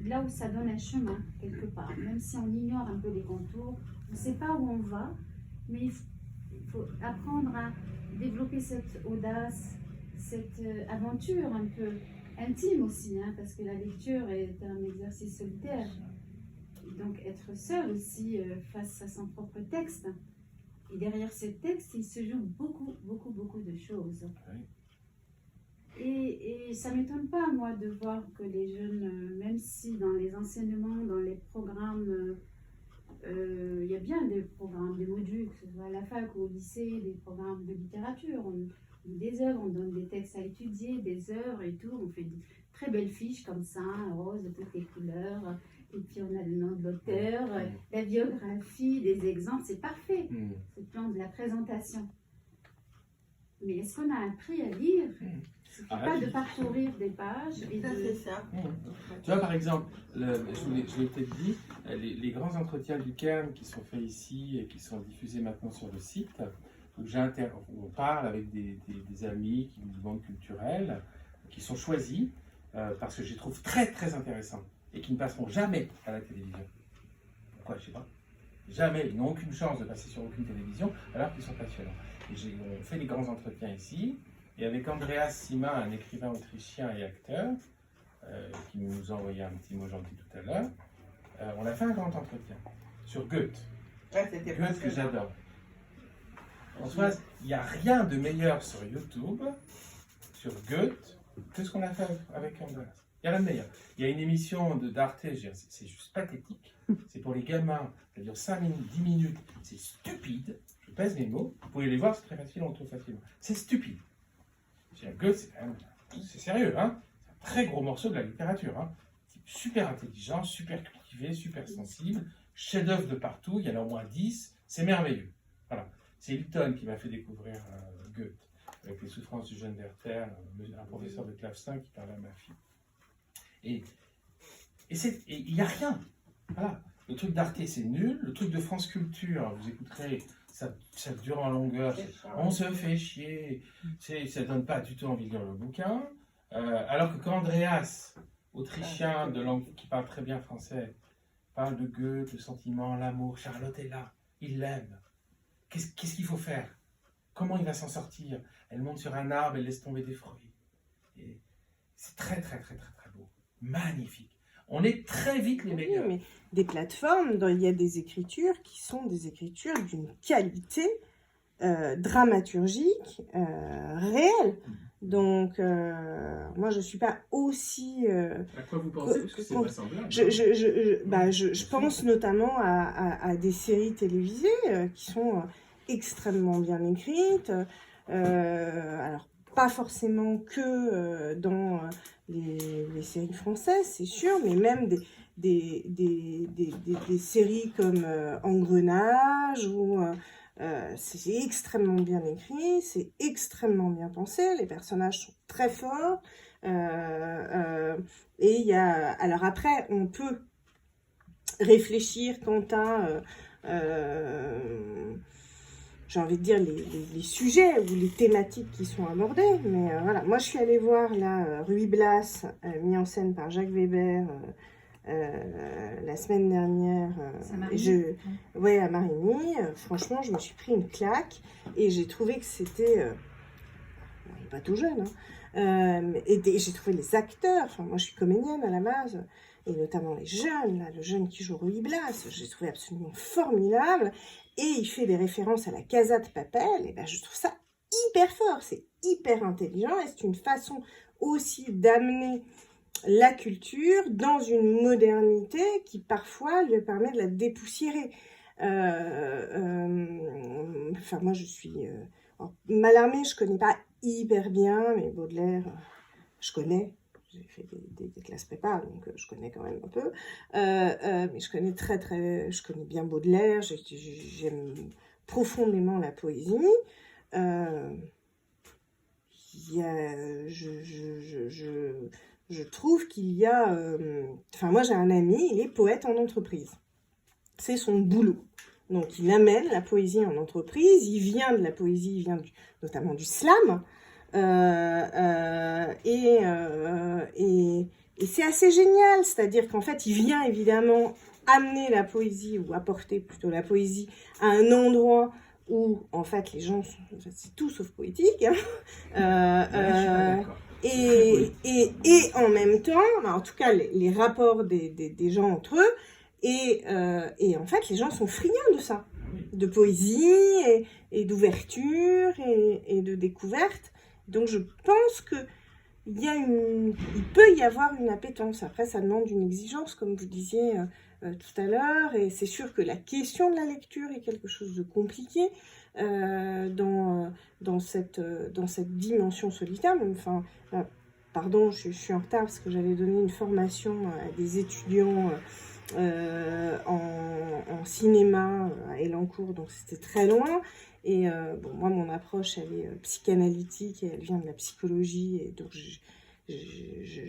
là où ça donne un chemin, quelque part. Même si on ignore un peu les contours, on ne sait pas où on va, mais il faut apprendre à développer cette audace, cette aventure un peu intime aussi, hein, parce que la lecture est un exercice solitaire. Et donc être seul aussi face à son propre texte. Et derrière ce texte, il se joue beaucoup de choses. Et ça ne m'étonne pas, moi, de voir que les jeunes, même si dans les enseignements, dans les programmes, il y a bien des programmes, des modules, que ce soit à la fac ou au lycée, des programmes de littérature. On lit des œuvres, on donne des textes à étudier, des œuvres et tout. On fait de très belles fiches comme ça, roses de toutes les couleurs. Et puis on a le nom de l'auteur, la biographie, des exemples, c'est parfait. C'est le plan de la présentation. Mais est-ce qu'on a appris à lire? C'est pas de parcourir des pages. Et Ça, c'est ça. Tu vois, par exemple, je l'ai peut-être dit, les grands entretiens du Cairn qui sont faits ici et qui sont diffusés maintenant sur le site, où on parle avec des amis du monde culturel, qui sont choisis parce que je les trouve très intéressants et qui ne passeront jamais à la télévision. Pourquoi? Je ne sais pas. Jamais. Ils n'ont aucune chance de passer sur aucune télévision alors qu'ils sont passionnants. On fait des grands entretiens ici. Et avec Andreas Sima, un écrivain autrichien et acteur, qui nous a envoyé un petit mot gentil tout à l'heure, on a fait un grand entretien sur Goethe. Goethe que j'adore. François, il n'y a rien de meilleur sur YouTube, sur Goethe, que ce qu'on a fait avec Andreas. Il n'y a rien de meilleur. Il y a une émission d'Arte, c'est juste pathétique. C'est pour les gamins, ça dure 5 minutes, 10 minutes. C'est stupide. Je pèse mes mots. Vous pouvez les voir, c'est très facile, on le trouve facilement. C'est stupide. Goethe, c'est sérieux, hein? C'est un très gros morceau de la littérature. Hein? Super intelligent, super cultivé, super sensible, chef-d'œuvre de partout, il y en a au moins 10, c'est merveilleux. Voilà. C'est Hilton qui m'a fait découvrir Goethe, avec les souffrances du jeune Werther, un professeur de clavecin qui parlait à ma fille. Et il n'y a rien. Voilà. Le truc d'Arte, c'est nul. Le truc de France Culture, vous écouterez, ça dure en longueur. On se fait chier. Ça ne donne pas du tout envie de lire le bouquin. Alors que quand Andreas, autrichien de langue qui parle très bien français, parle de Goethe, le sentiment, l'amour, Charlotte est là, il l'aime. Qu'est-ce qu'il faut faire? Comment il va s'en sortir? Elle monte sur un arbre, elle laisse tomber des fruits. Et c'est très, très, très, très, très beau. Magnifique. On est très vite les meilleurs. Oui, mais des plateformes, il y a des écritures qui sont des écritures d'une qualité dramaturgique réelle. Donc, moi, je ne suis pas aussi... À quoi vous pensez? Parce que c'est vraisemblable. Je pense notamment à des séries télévisées qui sont extrêmement bien écrites. Alors, pas forcément que dans les séries françaises, c'est sûr, mais même des séries comme Engrenage, où c'est extrêmement bien écrit, c'est extrêmement bien pensé, les personnages sont très forts, et il y a... Alors après, on peut réfléchir quant à... j'ai envie de dire les sujets ou les thématiques qui sont abordées, mais voilà, moi je suis allée voir là Ruy Blas, mis en scène par Jacques Weber la semaine dernière, à Marigny. Franchement, je me suis pris une claque et j'ai trouvé que c'était pas tout jeune, hein, et j'ai trouvé les acteurs, enfin moi je suis comédienne à la base, et notamment les jeunes, là, le jeune qui joue Ruy Blas, j'ai trouvé absolument formidable. Et il fait des références à la Casa de Papel, et ben je trouve ça hyper fort, c'est hyper intelligent, et c'est une façon aussi d'amener la culture dans une modernité qui parfois lui permet de la dépoussiérer. Enfin, moi je suis... Mallarmé, je connais pas hyper bien, mais Baudelaire, je connais. J'ai fait des classes prépa, donc je connais quand même un peu. Mais je connais je connais bien Baudelaire, j'aime profondément la poésie. Je trouve qu'il y a... Enfin, moi j'ai un ami, il est poète en entreprise. C'est son boulot. Donc il amène la poésie en entreprise, il vient de la poésie, il vient notamment du slam. Et c'est assez génial, c'est-à-dire qu'en fait, il vient évidemment amener la poésie, ou apporter plutôt la poésie, à un endroit où, en fait, les gens sont... C'est tout sauf poétique. Hein. Et en même temps, en tout cas, les rapports des gens entre eux, et en fait, les gens sont friands de ça, de poésie, et d'ouverture, et de découverte. Donc je pense qu'il peut y avoir une appétence. Après, ça demande une exigence, comme vous disiez tout à l'heure, et c'est sûr que la question de la lecture est quelque chose de compliqué dans cette dimension solitaire. Enfin, pardon, je suis en retard parce que j'avais donné une formation à des étudiants en cinéma à Elancourt, donc c'était très loin. Et moi, mon approche, elle est psychanalytique et elle vient de la psychologie. Et donc,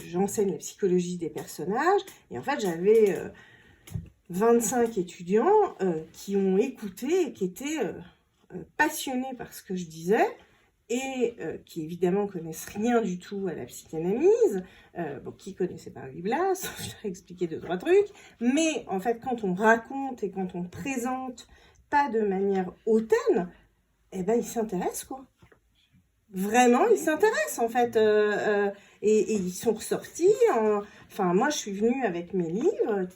j'enseigne la psychologie des personnages. Et en fait, j'avais 25 étudiants qui ont écouté et qui étaient passionnés par ce que je disais et qui, évidemment, connaissent rien du tout à la psychanalyse. Qui connaissait pas Ruy Blas, je leur ai expliqué 2-3 trucs. Mais, en fait, quand on raconte et quand on présente pas de manière hautaine, eh ben, ils s'intéressent, quoi. Vraiment, ils s'intéressent, en fait. Et ils sont ressortis. Enfin, moi, je suis venue avec mes livres.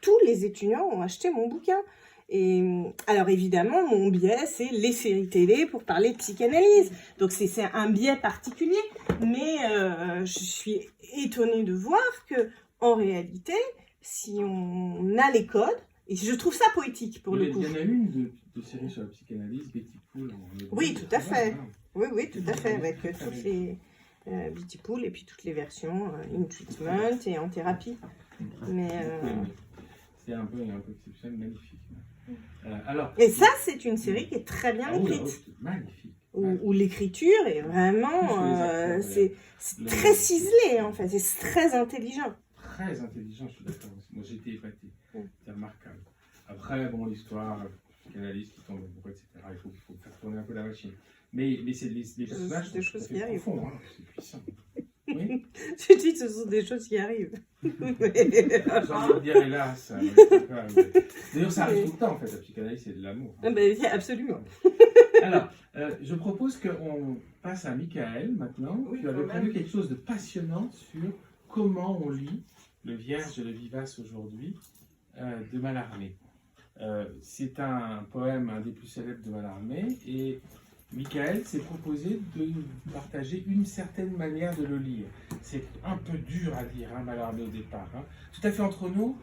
Tous les étudiants ont acheté mon bouquin. Et alors, évidemment, mon biais, c'est les séries télé pour parler de psychanalyse. Donc, c'est un biais particulier. Mais je suis étonnée de voir que, en réalité, si on a les codes, et je trouve ça poétique, pour le coup. Il y en a une de série sur la psychanalyse, Betty Pool. Oui, tout à fait. Oui, tout à fait, avec toutes les Betty Pool et puis toutes les versions in treatment et en thérapie. Mais c'est un peu exceptionnel, magnifique. Et ça, c'est une série qui est très bien écrite. Magnifique. Où l'écriture est vraiment... c'est très ciselé, en fait. C'est très intelligent. Très intelligent, je suis d'accord aussi. Moi, j'ai été épaté. C'est remarquable. Après, bon, l'histoire, psychanalyste qui tombe amoureux, etc. Il faut faire tourner un peu la machine. Mais c'est les personnages... C'est des choses qui arrivent. Hein. C'est puissant. Oui. Tu dis que ce sont des choses qui arrivent. J'ai envie de dire hélas. D'ailleurs, ça arrive tout le temps, en fait. La psychanalyse, c'est de l'amour. Hein. Absolument. Alors, je propose qu'on passe à Michael maintenant. Oui, Tu avais quand prévu même. quelque chose de passionnant sur comment on lit le Vierge et le Vivace aujourd'hui de Mallarmé. C'est un poème, un des plus célèbres de Mallarmé, et Michael s'est proposé de nous partager une certaine manière de le lire. C'est un peu dur à lire, hein, Mallarmé au départ. Hein. Tout à fait entre nous,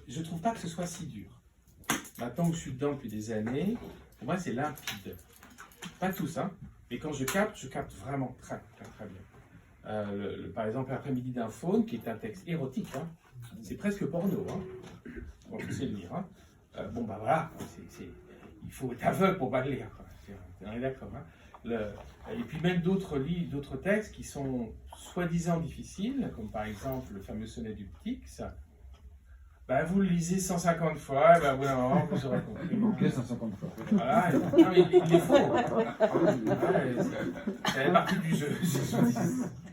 je ne trouve pas que ce soit si dur. Maintenant que je suis dedans depuis des années, pour moi c'est limpide. Pas tous, hein, mais quand je capte vraiment très bien. Par exemple, L'après-midi d'un faune, qui est un texte érotique, hein. C'est presque porno, hein. Bon, je sais le lire. Hein. Bon, bah voilà, il faut être aveugle pour pas le lire. Quoi. On est d'accord. Hein. Et puis même d'autres textes qui sont soi-disant difficiles, comme par exemple le fameux sonnet du Ptyx. Bah, vous le lisez 150 fois, et bah, au bout d'un moment, vous aurez compris. Ok, 150 fois. Voilà, non, mais il est faux. Ça fait partie du jeu. Je ne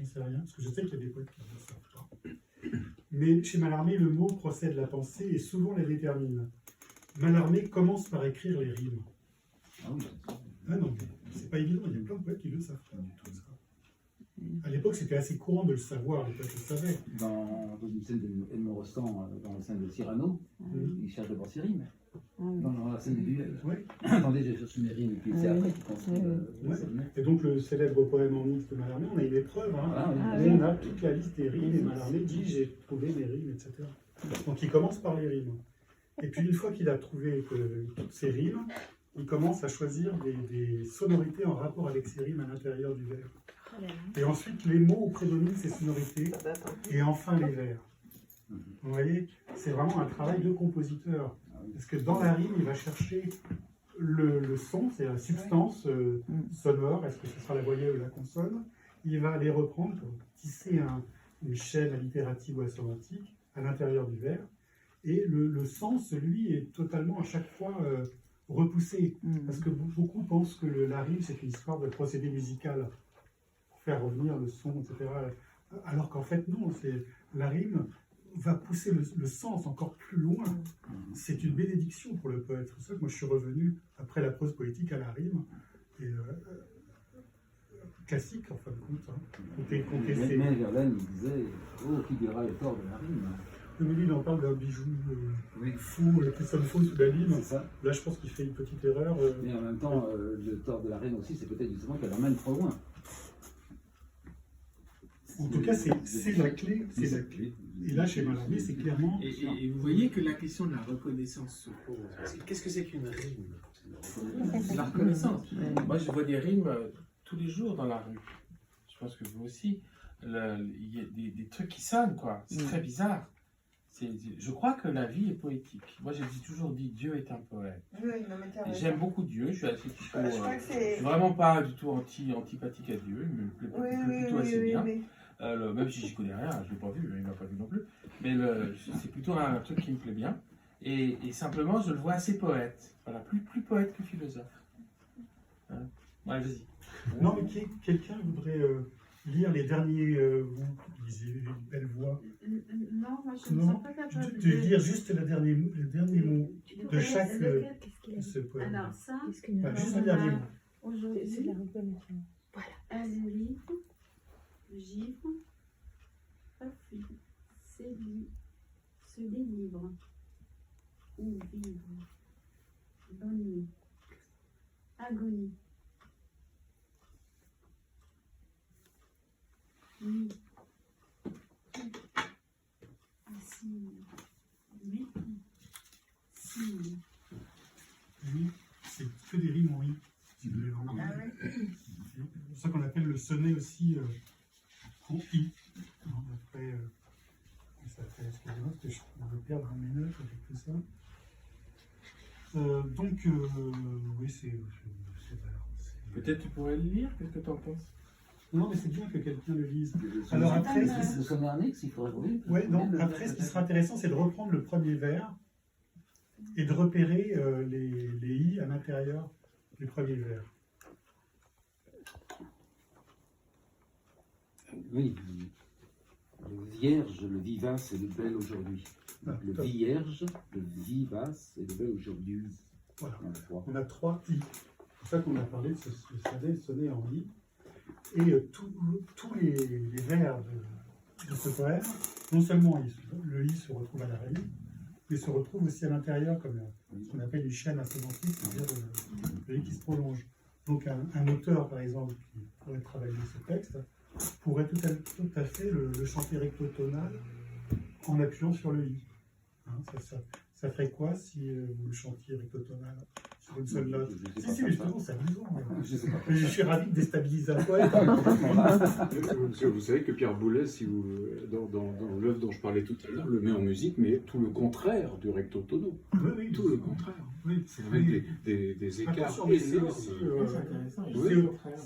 sais rien, parce que je sais qu'il y a des poètes qui ne savent pas. Mais chez Mallarmé, le mot procède la pensée et souvent la détermine. Mallarmé commence par écrire les rimes. Ah oui. Ah non, mais c'est pas évident, il y a plein de poètes qui le savent pas du tout ça. À l'époque, c'était assez courant de le savoir, les poètes le savaient. Dans une scène d'Edmond Rostand, dans la scène de Cyrano, il cherche d'abord ses rimes. Dans la scène du duel. Ouais. Attendez, j'ai cherché mes rimes, et puis c'est après qu'il construit Ouais. le sonnet. Et donc le célèbre poème en mix de Mallarmé, on a une épreuve, hein, Ah, où on a toute la liste des rimes, et Mallarmé dit j'ai trouvé mes rimes, etc. Donc il commence par les rimes. Et puis une fois qu'il a trouvé toutes ces rimes, il commence à choisir des sonorités en rapport avec ces rimes à l'intérieur du vers. Et ensuite les mots prédominent ces sonorités, et enfin les vers. Vous voyez, c'est vraiment un travail de compositeur. Parce que dans la rime, il va chercher le son, c'est la substance sonore, est-ce que ce sera la voyelle ou la consonne. Il va les reprendre pour tisser une chaîne allitérative ou assonantique à l'intérieur du vers. Et le sens, lui, est totalement à chaque fois repoussé. Parce que beaucoup pensent que la rime, c'est une histoire de procédé musical, pour faire revenir le son, etc. Alors qu'en fait, non, la rime va pousser le sens encore plus loin. C'est une bénédiction pour le poète. C'est pour ça que moi je suis revenu après la prose poétique à la rime. Et, classique en fin de compte. Hein. Mais Verlaine disait oh, qui dira les torts de la rime. Mais lui, il en parle d'un bijou fou qui sonne faux sous la lime. C'est ça. Là, je pense qu'il fait une petite erreur. Mais en même temps, le tort de la reine aussi, c'est peut-être justement qu'elle emmène trop loin. En tout cas, c'est la clé. C'est la clé. Et là, chez Mallarmé, c'est clairement... Et vous voyez que la question de la reconnaissance se pose. Parce que qu'est-ce que c'est qu'une rime? C'est la reconnaissance. Moi, je vois des rimes tous les jours dans la rue. Je pense que vous aussi. Il y a des trucs qui sonnent, quoi. C'est très bizarre. Je crois que la vie est poétique. Moi, j'ai toujours dit Dieu est un poète. Oui, non, mais t'as raison. J'aime beaucoup Dieu. Je suis assez Je crois que c'est... je suis vraiment pas du tout antipathique à Dieu. Il me plaît plutôt assez bien. Même si j'y connais rien, je ne l'ai pas vu, il ne m'a pas vu non plus. Mais c'est plutôt un truc qui me plaît bien. Et simplement, je le vois assez poète. Voilà, plus poète que philosophe. Hein? Ouais, vas-y. Non, mais quelqu'un voudrait lire les derniers vous qui disiez une belle voix. Non, moi je ne sens pas capable de lire juste le dernier mot de chaque ce poème. Alors ça, juste le dernier mot. Aujourd'hui, C'est la reconnaissance. voilà. Elle livre, givre, affût, séduit, se délivre, ou vivre, bonne nuit, agonie, nuit, assigne, mépris, signe. Oui, c'est que des rimes en i, si vous voulez vraiment. C'est pour ça qu'on appelle le sonnet aussi en i. Après, ça fait, excusez-moi, parce que je vais perdre dans mes notes avec tout ça. Donc, oui, c'est Peut-être tu pourrais le lire, qu'est-ce que tu en penses? Non, mais c'est bien que quelqu'un le lise. Alors après, le sonnet annexe, il faudrait trouver. ouais, non, après, ce qui sera intéressant, c'est de reprendre le premier vers et de repérer les i à l'intérieur du premier vers. Oui, le vierge, le vivace et le bel aujourd'hui. Le vierge, le vivace et le bel aujourd'hui. Voilà, on a 3 i. pour ça qu'on a parlé de ce sonnet en I. Et tous les vers de ce poème, non seulement le I se retrouve à la règle, mais se retrouve aussi à l'intérieur, comme ce qu'on appelle une chaîne assonantique, c'est-à-dire le I qui se prolonge. Donc un auteur, par exemple, qui pourrait travailler ce texte, pourrait tout à fait le chanter rectotonal en appuyant sur le I. Hein, ça ferait quoi si vous le chantiez rectotonal sur une seule note? Si, justement, c'est amusant. Je suis ravi de déstabiliser un poème. Parce que vous savez que Pierre Boulez, si vous, dans l'œuvre dont je parlais tout à l'heure, le met en musique, mais tout le contraire du recto tono. Oui, tout le contraire. Oui. C'est avec des écarts.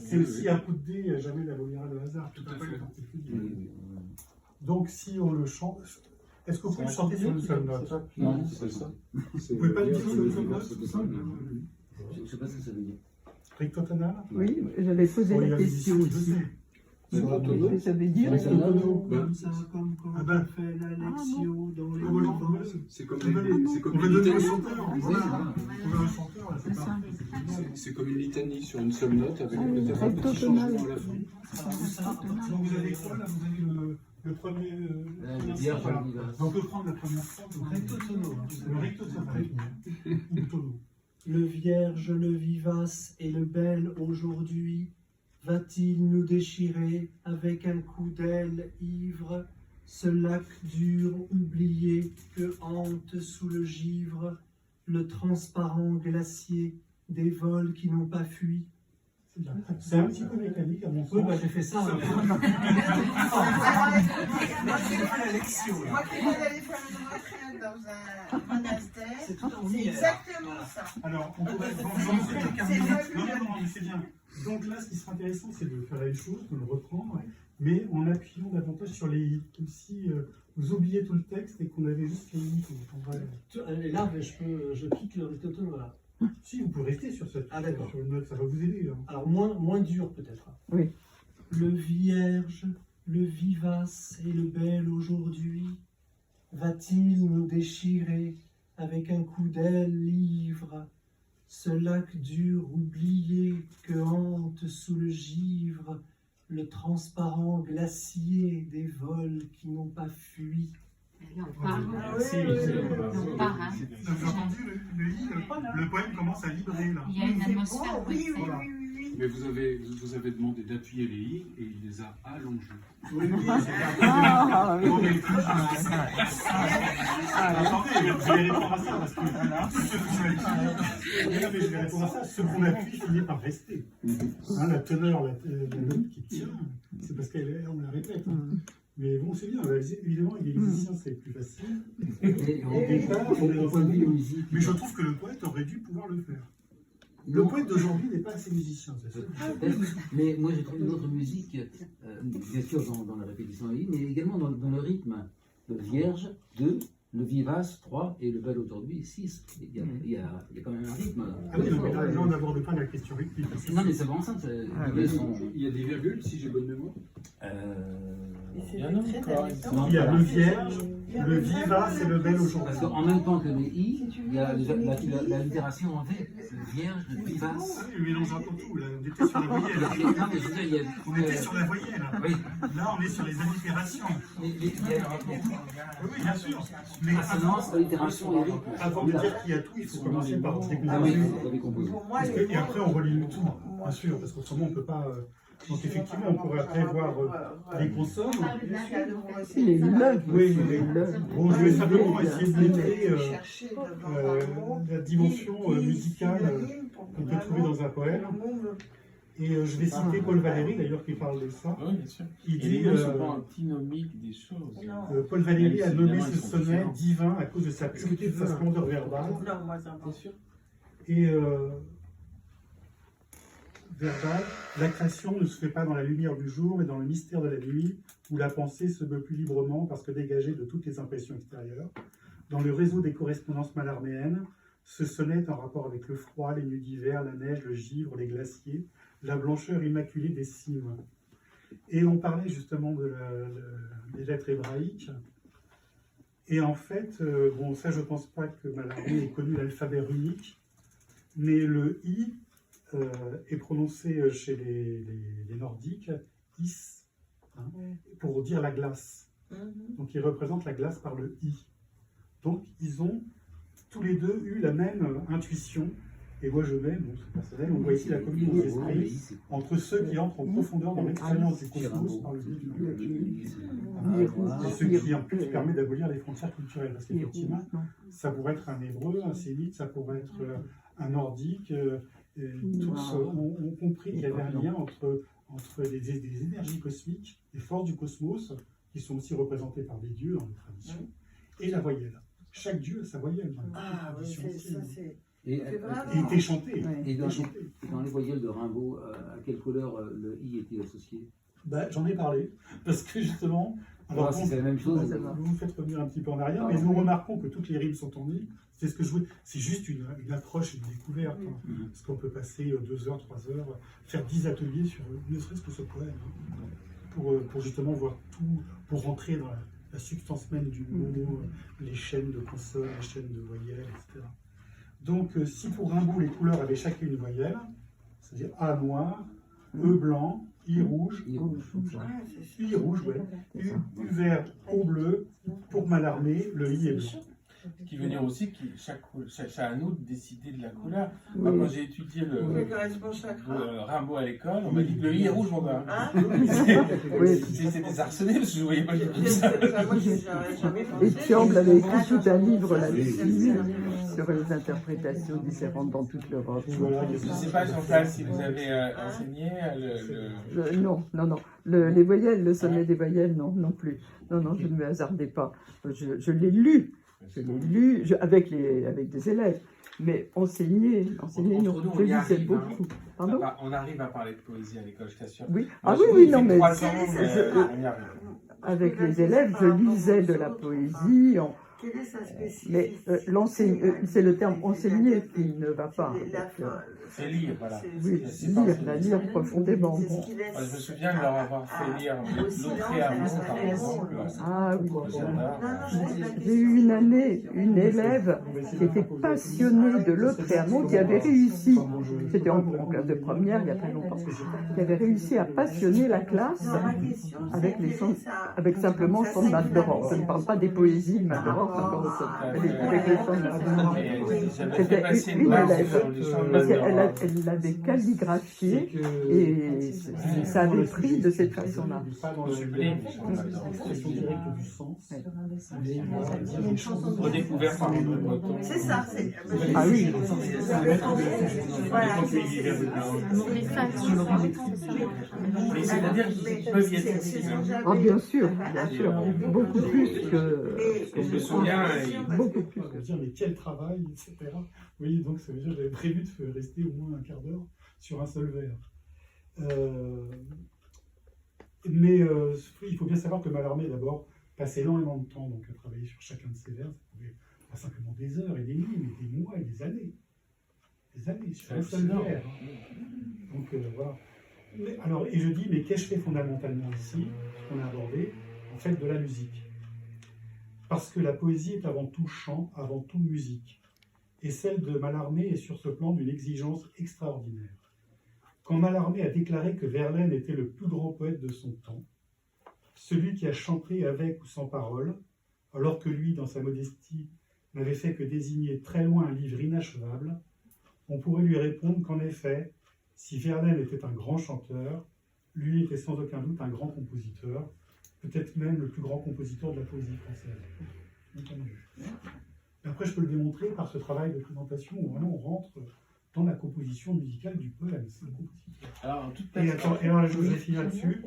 C'est aussi un coup de dé, jamais n'abolira le hasard. Tout à fait. Donc, si on le chante. Est-ce que vous pouvez le chanter sur une seule note? Non, c'est ça. Vous pouvez pas le dire sur une seule note? Je ne sais pas ce que ça veut dire. Rectotonal? Oui, j'avais posé la question aussi. Qu'est-ce que ça veut dire? Comme ça, comme quand on fait la lectio dans les C'est comme une litanie. C'est comme une litanie sur une seule note avec peut-être un petit changement à la fin. Donc vous avez quoi là? Vous avez le premier. On peut prendre la première phrase. Le rectotono. Le rectotono. Le vierge, le vivace et le bel aujourd'hui, va-t-il nous déchirer avec un coup d'aile ivre, ce lac dur oublié que hante sous le givre, le transparent glacier des vols qui n'ont pas fui? C'est un petit peu mécanique à mon sens. Oui, j'ai fait ça. Moi qui viens d'aller faire une retraite dans un monastère, c'est exactement ça. Alors, on pourrait. Non, c'est bien. Donc là, ce qui serait intéressant, c'est de faire la même chose, de le reprendre, mais en appuyant davantage sur les i. Comme si vous oubliez tout le texte et qu'on avait juste les i. Et là, je quitte le rectotono là. Si, vous pouvez rester sur cette sur une note, ça va vous aider. Hein. Alors, moins dur peut-être. Oui. Le vierge, le vivace et le bel aujourd'hui, va-t-il nous déchirer avec un coup d'aile ivre, ce lac dur oublié que hante sous le givre, le transparent glacier des vols qui n'ont pas fui? Là, on part. On part, hein. Vous avez entendu le poème commence à vibrer là. Il y a une atmosphère. Oui. Mais vous avez demandé d'appuyer les i et il les a allongés. Oui, attendez, je vais répondre à ça parce que je vais répondre à ça. Ce qu'on appuie finit par rester. Hein, la teneur, la note qui tient, c'est parce qu'on la répète. Mais bon, c'est bien, évidemment, il est musicien, c'est plus facile. Mais je trouve que le poète aurait dû pouvoir le faire. Le poète d'aujourd'hui n'est pas assez musicien, c'est ça. Mais moi, j'ai trouvé une autre musique, bien sûr dans la répétition, mais également dans le rythme. Le vierge, 2, le vivace, 3, et le bel aujourd'hui, 6. Il y a quand même un rythme. Ah oui, mais là, on n'aborde pas la question rythmique. Non, mais c'est vraiment ça. Il y a des virgules, si j'ai bonne mémoire. Il y a le vierge, le vivace et le bel aujourd'hui. Parce qu'en même temps que les i, il y a l'allitération en V. Le vierge, le vivace. Oui, mais on entend tout, là. On était sur la voyelle. On était sur la voyelle. Oui. Là, on est sur les allitérations. Oui, bien sûr. Mais assonance, allitération et rythme. Avant de dire qu'il y a tout, il faut commencer par décomposer. Et après, on relie le tout, bien sûr, parce qu'autrement, on ne peut pas. Donc effectivement, on pourrait après voir les consonnes. Les lèvres. Oui, bon, je vais simplement essayer de noter la dimension musicale qu'on peut trouver dans un poème. Et je vais citer Paul Valéry, d'ailleurs, qui parle de ça. Oui, bien sûr. Il dit, les mots sont pas antinomiques des choses. Paul Valéry a nommé ce sonnet divin à cause de sa pureté, de sa splendeur verbale. Bien sûr. Et verbal, la création ne se fait pas dans la lumière du jour, mais dans le mystère de la nuit, où la pensée se meut plus librement parce que dégagée de toutes les impressions extérieures. Dans le réseau des correspondances malarméennes, ce sonnet est en rapport avec le froid, les nuits d'hiver, la neige, le givre, les glaciers, la blancheur immaculée des cimes. Et on parlait justement des lettres hébraïques. Et en fait, bon, ça je ne pense pas que Mallarmé ait connu l'alphabet runique, mais le I est prononcé chez les Nordiques, is, hein, pour dire la glace. Donc ils représentent la glace par le i. Donc ils ont tous les deux eu la même intuition. Et moi je mets, bon c'est personnel, on voit ici la communion des esprits entre ceux qui entrent en profondeur dans l'expérience du cosmos par le biais du langage. Et ce qui en plus permet d'abolir les frontières culturelles. Parce qu'effectivement, ça pourrait être un hébreu, un sémite, ça pourrait être un nordique. Tous ont compris qu'il y avait un lien entre des énergies cosmiques, des forces du cosmos, qui sont aussi représentées par des dieux dans les traditions, et la voyelle. Chaque dieu a sa voyelle. Ah oui, ça c'est... Et vraiment... Il était chanté. Et dans les voyelles de Rimbaud, à quelle couleur le i était associé? Bah, j'en ai parlé, parce que justement, alors, si c'est la même chose. Vous vous faites revenir un petit peu en arrière, mais nous remarquons que toutes les rimes sont en i. C'est ce que je voulais. C'est juste une approche, une découverte. Hein, parce qu'on peut passer 2 heures, 3 heures, faire 10 ateliers sur ne serait-ce que ce poème, hein, pour justement voir tout, pour rentrer dans la substance même du mot, les chaînes de consonnes, les chaînes de voyelles, etc. Donc, si pour Rimbaud, les couleurs avaient chacune une voyelle, c'est-à-dire A noir, E blanc, I rouge, I rouge, ouais, U vert, O bleu, pour Mallarmé, le I est blanc. Ce qui veut dire aussi que c'est à nous de décider de la couleur. Moi, quand j'ai étudié Rimbaud à l'école, on m'a dit que le i est rouge, mon gars. C'était désarçonné parce que je ne voyais pas du tout ça. Et Thiamble avait écrit tout un livre là-dessus, sur les interprétations différentes dans toute l'Europe. Je ne sais pas, Chantal, si vous avez enseigné Non. Les voyelles, le sommet des voyelles, non plus. Non, je ne me hasardais pas. Je l'ai lu. Avec des élèves, mais enseigner, non, je lisais beaucoup. Pardon ? On arrive à parler de poésie à l'école, je t'assure. Oui, non, mais... 3 ans, on y arrive. Avec les élèves, je lisais de la poésie. Quelle est sa spécificité? Mais c'est le terme enseigner qui ne va pas. C'est lire, voilà. Oui, lire profondément. Je me souviens de leur avoir fait lire l'Autriamont, par exemple. Ah oui. J'ai eu une année, une élève qui était passionnée de l'Autriamont, qui avait réussi, c'était en classe de première il y a très longtemps, qui avait réussi à passionner la classe avec simplement son Malte de Rore. Je ne parle pas des poésies de Malte de Rore, avec les chants de Malte de Rore. C'était une élève. Elle l'avait calligraphié et ça avait pris de cette façon-là. Redécouvert par les Bretons. C'est ça. Ah oui. Mais c'est-à-dire qu'ils peuvent y être sensibles. Ah bien sûr. Beaucoup plus que... Je me souviens... Beaucoup plus. Mais quel travail, etc. Oui, donc ça veut dire que j'avais prévu de rester au moins un quart d'heure sur un seul vers. Mais il faut bien savoir que Mallarmé, d'abord, passe énormément de temps donc, à travailler sur chacun de ses vers. Ça pouvait pas simplement des heures et des nuits, mais des mois et des années. Des années sur un seul vers. Donc voilà. Et je dis, mais qu'ai-je fait fondamentalement ici, ce qu'on a abordé, en fait, de la musique. Parce que la poésie est avant tout chant, avant tout musique. Et celle de Mallarmé est sur ce plan d'une exigence extraordinaire. Quand Mallarmé a déclaré que Verlaine était le plus grand poète de son temps, celui qui a chanté avec ou sans parole, alors que lui, dans sa modestie, n'avait fait que désigner très loin un livre inachevable, on pourrait lui répondre qu'en effet, si Verlaine était un grand chanteur, lui était sans aucun doute un grand compositeur, peut-être même le plus grand compositeur de la poésie française. Et après, je peux le démontrer par ce travail de présentation où vraiment on rentre dans la composition musicale du poème. C'est le compositeur. Et alors, je vais finir là-dessus.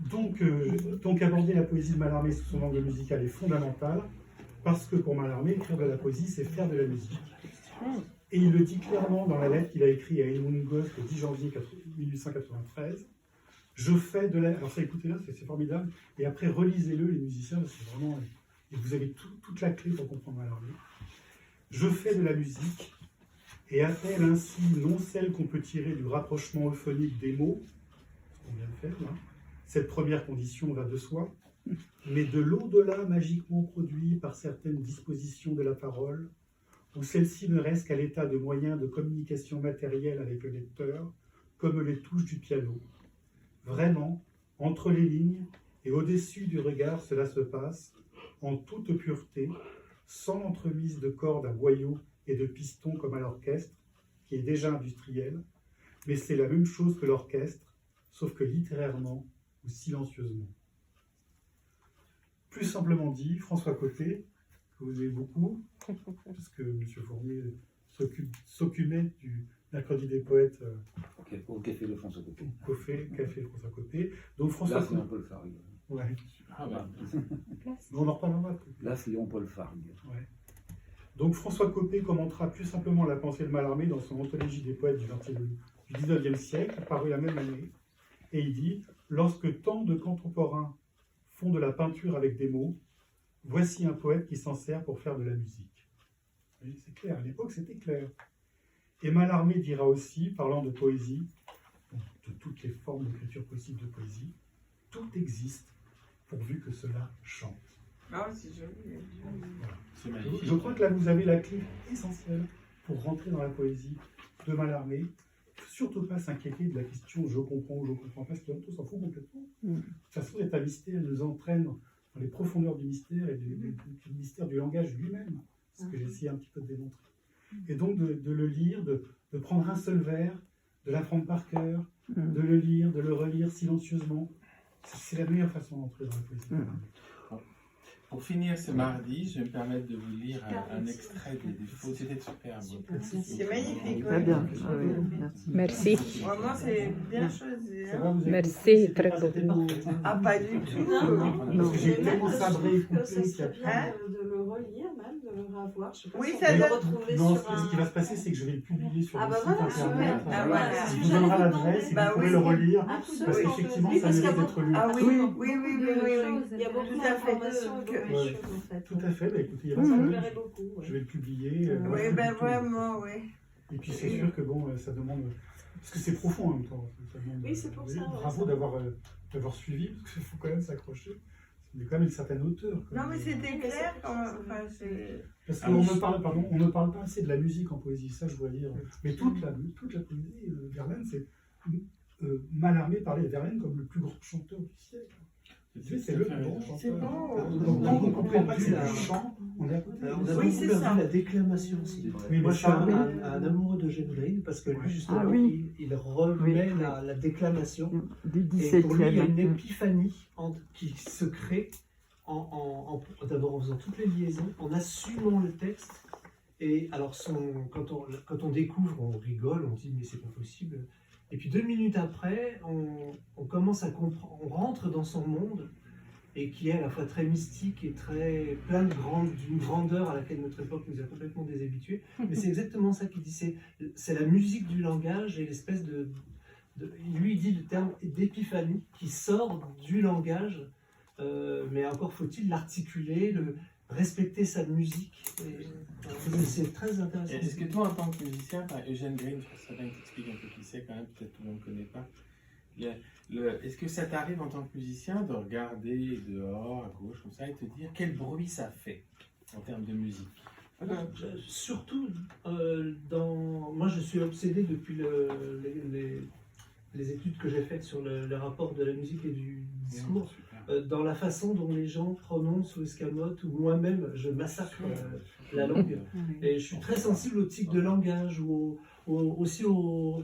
Donc, aborder la poésie de Mallarmé sous son angle musical est fondamental, parce que pour Mallarmé, écrire de la poésie, c'est faire de la musique. Et il le dit clairement dans la lettre qu'il a écrite à Edmund Gosse le 10 janvier 1893. Je fais de la... Alors ça, écoutez-le, c'est formidable. Et après, relisez-le, les musiciens, c'est vraiment... Et vous avez toute la clé pour comprendre Mallarmé. Je fais de la musique, et appelle ainsi non celle qu'on peut tirer du rapprochement euphonique des mots, ce qu'on vient de faire là, cette première condition va de soi, mais de l'au-delà magiquement produit par certaines dispositions de la parole, où celle-ci ne reste qu'à l'état de moyen de communication matérielle avec le lecteur, comme les touches du piano. Vraiment, entre les lignes et au-dessus du regard, cela se passe, en toute pureté, sans l'entremise de cordes à boyaux et de pistons comme à l'orchestre, qui est déjà industriel, mais c'est la même chose que l'orchestre, sauf que littérairement ou silencieusement. Plus simplement dit, François Côté, que vous aimez beaucoup, puisque M. Fournier s'occupait du mercredi des poètes Au café de François Côté. Café François Côté. Donc François Là, c'est Côté. Léon-Paul Fargue. Ouais. Ah bah, On en reparlera. Là, c'est Léon-Paul Fargue. Ouais. Donc François Copé commentera plus simplement la pensée de Mallarmé dans son anthologie des poètes du XIXe siècle, paru la même année. Et il dit « Lorsque tant de contemporains font de la peinture avec des mots, voici un poète qui s'en sert pour faire de la musique. » C'est clair, à l'époque c'était clair. Et Mallarmé dira aussi, parlant de poésie, de toutes les formes d'écriture possibles de poésie, tout existe pourvu que cela chante. Ah, c'est joli. Voilà. c'est magnifique. Je crois que là, vous avez la clé essentielle pour rentrer dans la poésie de Mallarmé. Il ne faut surtout pas s'inquiéter de la question « je comprends » ou « je ne comprends pas », parce qu'on s'en fout complètement. De toute façon, cet mystère nous entraîne dans les profondeurs du mystère et du mystère du langage lui-même. C'est ce que j'ai essayé un petit peu de démontrer. Et donc, de le lire, de prendre un seul vers, de l'apprendre par cœur, de le lire, de le relire silencieusement, c'est la meilleure façon d'entrer dans la poésie. Pour finir ce mardi, je vais me permettre de vous lire un extrait des faux. C'était superbe. C'est magnifique. Très ouais. bien. Merci. Vraiment, c'est bien choisi. Ça hein. va, vous avez Merci, compris, très c'était beau. pas- Ah, pas du tout. Parce que j'ai tellement sabré et Que coupé ça serait qu'il y a- bien Hein de le relire, même, de le revoir. Je sais pas Oui, si ça on peut donne- le retrouver Non, sur ce qui va se passer, c'est que je vais le publier sur Ah le bah site voilà, internet. super. Ah, voilà. Il vous donnera l'adresse et Bah vous pourrez oui. le relire. Absolument. Parce qu'effectivement, Oui, ça parce qu'il y a mérite d'être lu. Ah oui, Absolument. oui, oui, oui, oui, oui. Il y a beaucoup Tout à fait. d'informations et beaucoup de Ouais. choses, en fait. Tout à fait. Bah, écoutez, il y a Ça pas de me problème. plairait beaucoup. Je vais le publier. Oui, je ben publie tout. vraiment, oui. Et puis c'est sûr que bon, ça demande. Parce que c'est profond en même temps. Ça demande, Oui, c'est pour ça, ouais, bravo ça. d'avoir suivi, parce qu'il faut quand même s'accrocher. Il y a quand même une certaine hauteur. quand Non, même. mais c'était clair. Enfin, c'est... Parce qu'on ne parle pas assez de la musique en poésie, ça je dois dire. Mais toute la poésie, Verlaine, c'est. Mallarmé parlait de Verlaine comme le plus grand chanteur du siècle. C'est le plus grand chanteur. C'est beau. Donc, tant qu'on ne comprend pas que c'est du chant, on est à côté. On a Oui, beaucoup c'est perdu ça. la déclamation aussi. Oui, Moi, mais je suis ça, un amoureux de Eugène Green parce que lui, justement, Ah oui. il remet Oui. la déclamation. Du Et pour lui, il y a une 17e. épiphanie qui se crée d'abord en faisant toutes les liaisons, en assumant le texte. Et alors, quand on découvre, on rigole, on dit mais c'est pas possible. Et puis 2 minutes après, on commence à comprendre, on rentre dans son monde et qui est à la fois très mystique et très plein d'une grandeur à laquelle notre époque nous a complètement déshabitués. Mais c'est exactement ça qu'il dit, c'est la musique du langage et l'espèce lui il dit le terme d'épiphanie qui sort du langage, mais encore faut-il l'articuler, respecter sa musique. C'est très intéressant. Est-ce que toi, en tant que musicien, par Eugène Green, je pense que ça bien que tu expliques un peu qui c'est quand même, peut-être tout le monde ne connaît pas. Est-ce que ça t'arrive en tant que musicien de regarder dehors, à gauche, comme ça, et te dire quel bruit ça fait en termes de musique? Surtout, moi je suis obsédé depuis les études que j'ai faites sur le rapport de la musique et du discours, dans la façon dont les gens prononcent ou escamotent, ou moi-même je massacre la langue. Et je suis très sensible aux tics de langage, ou aussi aux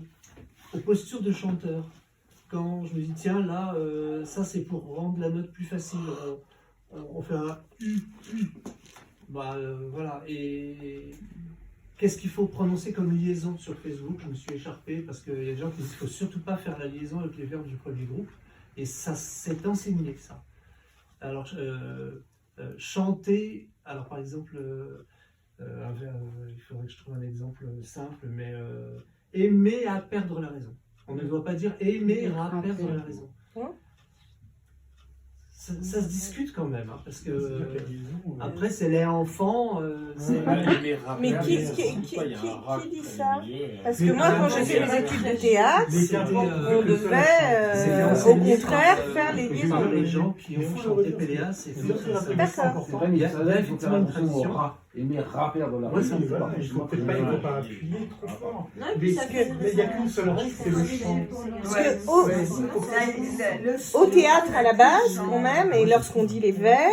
postures de chanteur. Quand je me dis, tiens, là, ça c'est pour rendre la note plus facile, on fait un U. Bah, voilà. Et qu'est-ce qu'il faut prononcer comme liaison sur Facebook? Je me suis écharpé parce qu'il y a des gens qui disent qu'il ne faut surtout pas faire la liaison avec les verbes du premier groupe. Et ça s'est enseigné, ça. Alors, chanter, alors par exemple, il faudrait que je trouve un exemple simple, mais aimer à perdre la raison. On ne doit pas dire aimer à perdre la raison. Ça se discute quand même, hein, parce que après c'est les enfants, Mais qui dit ça? Parce que moi, quand j'ai fait mes études de théâtre, on devait, au contraire, faire les liaisons. Les gens qui ont chanté Péléas, c'est D'accord. il y a effectivement une tradition. Aimer rapper dans la Ouais, rue, c'est c'est voilà, pas il faut peut-être pas, il faut pas appuyer trop fort. Non, et puis ça Mais il n'y a qu'une seule règle, c'est le chant. Parce que au théâtre, à la base, quand même, et lorsqu'on dit les vers,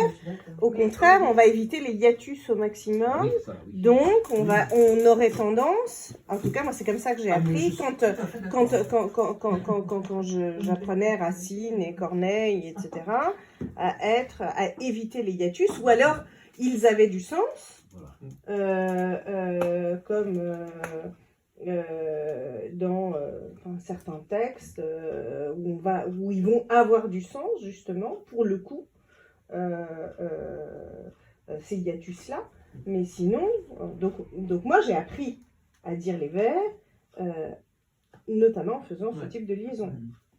au contraire, on va éviter les hiatus au maximum. Oui, ça, oui. Donc, on aurait tendance, en tout cas, moi, c'est comme ça que j'ai appris quand j'apprenais Racine et Corneille, etc., à éviter les hiatus, ou alors ils avaient du sens, comme dans certains textes où ils vont avoir du sens, justement, pour le coup, ces hiatus-là. Mais sinon, donc moi j'ai appris à dire les vers, notamment en faisant ce type de liaison.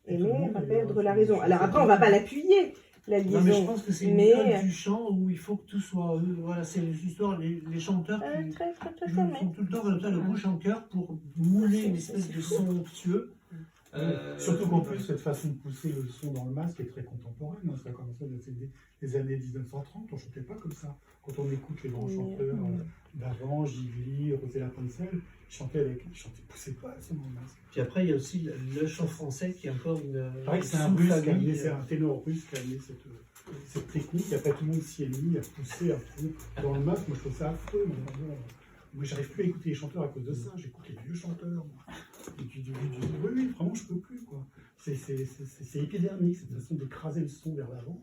Aimer à perdre la raison. Alors après, on va pas l'appuyer, la liaison. Non, mais je pense que c'est une école du chant où il faut que tout soit... voilà, c'est l'histoire, les chanteurs qui sont tout le temps comme ça, le bouche en cœur pour mouler une espèce de son onctueux. Surtout qu'en plus, cette façon de pousser le son dans le masque est très contemporaine. Hein. Ça a commencé dans les années 1930, on ne chantait pas comme ça. Quand on écoute les grands chanteurs d'avant, Gigli, Rosella Pansel, ils chantaient poussaient pas le son dans le masque. Puis après, il y a aussi le chant français qui est encore une... Pareil, c'est un russe qui a amené, c'est un ténor russe qui a amené cette technique. Après, tout le monde s'y est mis à pousser à fond dans le masque. Moi, je trouve ça affreux. Moi, j'arrive plus à écouter les chanteurs à cause de ça. J'écoute les vieux chanteurs. Moi. Et tu dis, oui, vraiment, je peux plus. Quoi. C'est épidermique, cette façon d'écraser le son vers l'avant,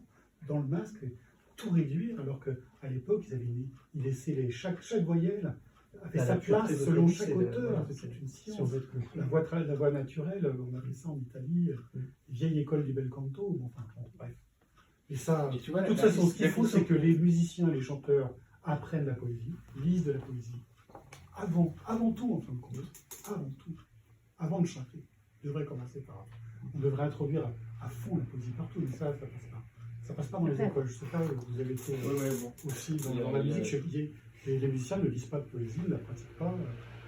dans le masque, et tout réduire, alors qu'à l'époque, ils laissaient chaque voyelle avait sa place selon chaque auteur. C'est une science. La voix naturelle, on appelait ça en Italie, vieille école du bel canto. Enfin, bon, bref. Et ça, de toute façon, ce qu'il faut, c'est que les musiciens, les chanteurs apprennent la poésie, lisent de la poésie. Avant tout, en fin de compte, avant de chanter, on devrait commencer par... On devrait introduire à fond la poésie partout, mais ça passe pas. Ça passe pas dans les écoles. Je sais pas, vous avez été aussi dans la musique, les musiciens ne lisent pas de poésie, ne la pratiquent pas,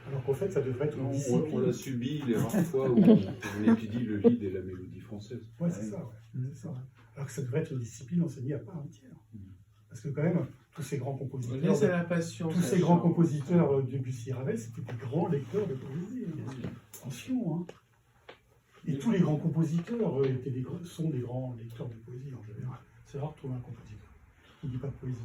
alors qu'en fait, ça devrait être une discipline. On l'a subi les rares fois où on étudie le lied et la mélodie française. Ouais, c'est ça. Alors que ça devrait être une discipline enseignée à part entière. Parce que quand même, tous ces grands compositeurs, grands compositeurs Debussy et Ravel, c'était des grands lecteurs de poésie. Attention, hein. Et tous les grands compositeurs sont des grands lecteurs de poésie en général. C'est rare de trouver un compositeur qui ne dit pas de poésie.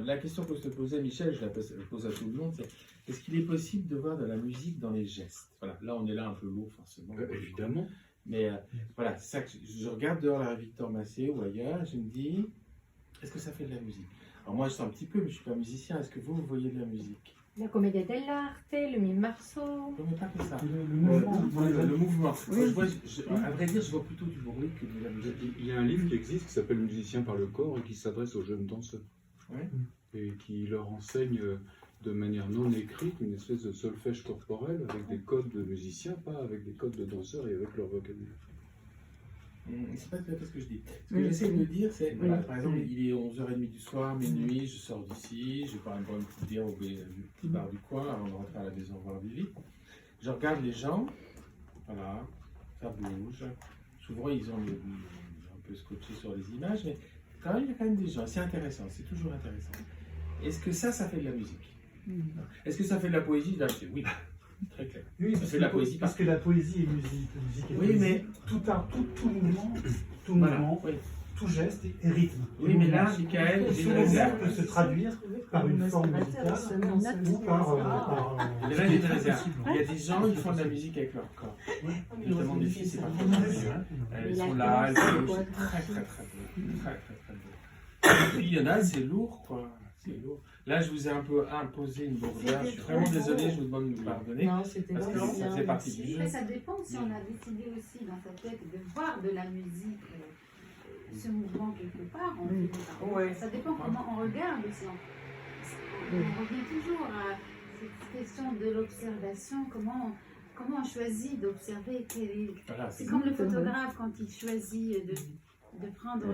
La question que je te posais, Michel, je la pose à tout le monde, c'est est-ce qu'il est possible de voir de la musique dans les gestes? Voilà, là on est là un peu lourd forcément. Évidemment. Mais voilà, c'est ça que je regarde dehors la rue Victor Massé ou ailleurs, je me dis, est-ce que ça fait de la musique? Alors moi je sais un petit peu, mais je ne suis pas musicien. Est-ce que vous voyez de la musique? La commedia dell'arte, le mime marceau. Non, mais pas que ça. Le mouvement. À vrai dire, je vois plutôt du bruit que de la musique. Il y a un livre qui existe qui s'appelle Musicien par le corps et qui s'adresse aux jeunes danseurs. Ouais. Et qui leur enseigne de manière non écrite une espèce de solfège corporel avec des codes de musiciens, pas avec des codes de danseurs et avec leur vocabulaire. C'est pas tout à fait ce que je dis. Ce que j'essaie de me dire, c'est, voilà, par exemple, il est 11h30 du soir, minuit, je sors d'ici, je vais par exemple une petite bière au petit bar du coin avant de rentrer à la maison voir Vivi. Je regarde les gens, voilà, ça bouge. Souvent, ils ont un peu scotché sur les images, mais quand même, il y a quand même des gens. C'est intéressant, c'est toujours intéressant. Est-ce que ça fait de la musique? Est-ce que ça fait de la poésie? Là, je dis oui. Très clair. Oui, ça fait de la poésie. Parce que la poésie est musique. Musique est poésie. Mais tout mouvement, tout geste est rythme. Oui, mais là, Michael, tout mouvement peut se traduire par une forme musicale ou par... Il y a des gens qui font de la musique avec leur corps. Notamment des filles, c'est pas possible. Elles sont là, elles sont très beau. Et puis il y en a, c'est lourd, quoi. C'est lourd. Là, je vous ai un peu imposé une lourdeur. Je suis vraiment désolé, je vous demande de me pardonner. Non, c'était parce que ça fait partie du jeu. Ça dépend si on a décidé aussi dans sa tête de voir de la musique, ce mouvement quelque part. Ça dépend comment on regarde aussi. On revient toujours à cette question de l'observation. Comment on choisit d'observer? C'est comme le photographe quand il choisit de prendre,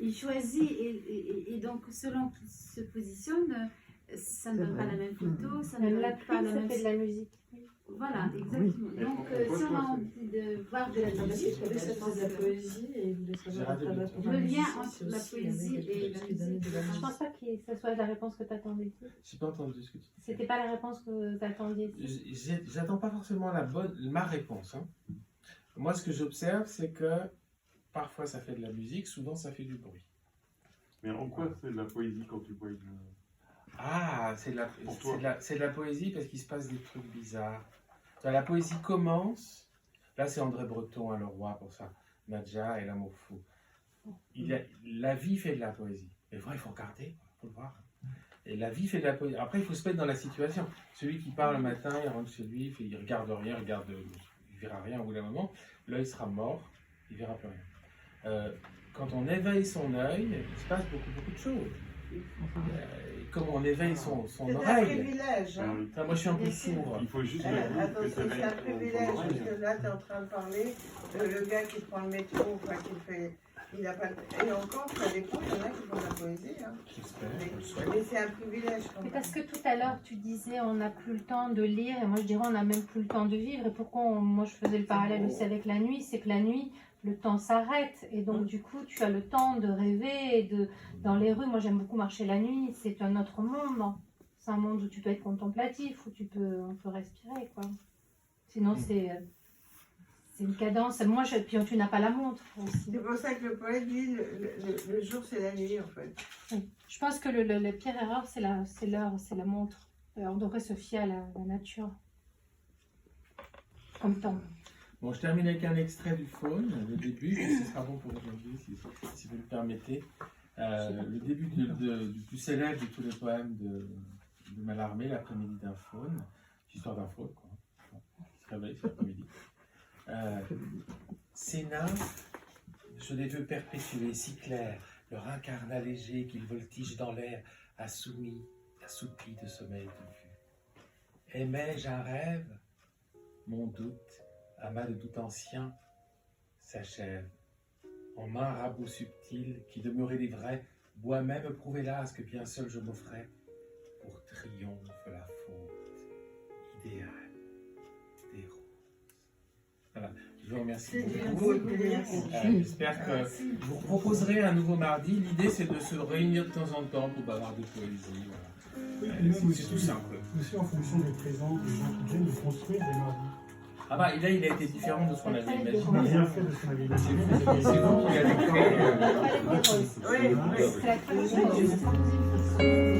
il choisit et donc selon qu'il se positionne, ça ne donne pas la même photo, ça ne Même donne la pas pluie, la ça même... fait de la musique. Voilà, exactement. Donc, si on a envie de voir de la musique, ça faisait de la poésie et il voulait savoir à travers le lien entre la poésie et la musique. Je pense pas que ce soit la réponse que tu attendais. J'ai pas entendu ce que tu dis. C'était pas la réponse que tu attendiez. J'attends pas forcément ma réponse. Hein. Moi, ce que j'observe, c'est que parfois ça fait de la musique, souvent ça fait du bruit. Mais en quoi c'est de la poésie quand tu vois une... Ah, c'est de la poésie parce qu'il se passe des trucs bizarres. La poésie commence, là c'est André Breton à Leroy pour ça, Nadja et l'amour fou. La vie fait de la poésie. Mais vrai, il faut regarder, il faut le voir. Et la vie fait de la poésie. Après, il faut se mettre dans la situation. Celui qui part le matin, il rentre chez lui, il regarde rien, il verra rien au bout d'un moment. L'œil sera mort, il verra plus rien. Quand on éveille son œil, il se passe beaucoup de choses. Comme on éveille son C'est oreille. un privilège. Hein. Enfin, moi, je suis un peu sourd. Il faut juste... Attention, c'est un privilège, parce que là, tu es en train de parler de le gars qui prend le métro, enfin, qui fait... Il a pas... Et encore, ça dépend, il y en a qui font de la poésie. Hein. Mais c'est un privilège. Quand même. Parce que tout à l'heure, tu disais on n'a plus le temps de lire, et moi je dirais on n'a même plus le temps de vivre. Et pourquoi moi je faisais le parallèle aussi avec la nuit, c'est que la nuit, le temps s'arrête. Et donc du coup, tu as le temps de rêver. Et dans les rues, moi j'aime beaucoup marcher la nuit, c'est un autre monde. C'est un monde où tu peux être contemplatif, où on peut respirer, quoi. Sinon, c'est une cadence. Moi, puis tu n'as pas la montre aussi. C'est pour ça que le poète dit le jour c'est la nuit en fait. Oui. Je pense que la pire erreur c'est l'heure, c'est la montre. On devrait se fier à la nature. Comme temps. Bon, je termine avec un extrait du Faune, le début, ce sera bon pour aujourd'hui si vous le permettez. Le début du plus célèbre de tous les poèmes de Mallarmé, l'après-midi d'un Faune, histoire d'un faune, quoi. Il se réveille, c'est l'après-midi. Ces nymphes, je les veux perpétuer, si clairs, leur incarnat léger qu'ils voltigent dans l'air, assoupi de sommeil de vue. Aimais-je un rêve? Mon doute, amas de doute ancien, s'achève. En main rabot subtil, qui demeurait les vrais, bois même prouver l'as que bien seul je m'offrais, pour triomphe la faute idéale des roses. Voilà, je vous remercie beaucoup. J'espère que je vous proposerai un nouveau mardi. L'idée c'est de se réunir de temps en temps pour bavarder de poésie. Voilà. C'est tout simple. Aussi en fonction des présents, des gens qui viennent de construire des mardis. Ah bah là il a été différent de ce qu'on avait imaginé. On a bien fait de ce qu'on avait imaginé. C'est vous qui l'avez fait. Oui, oui.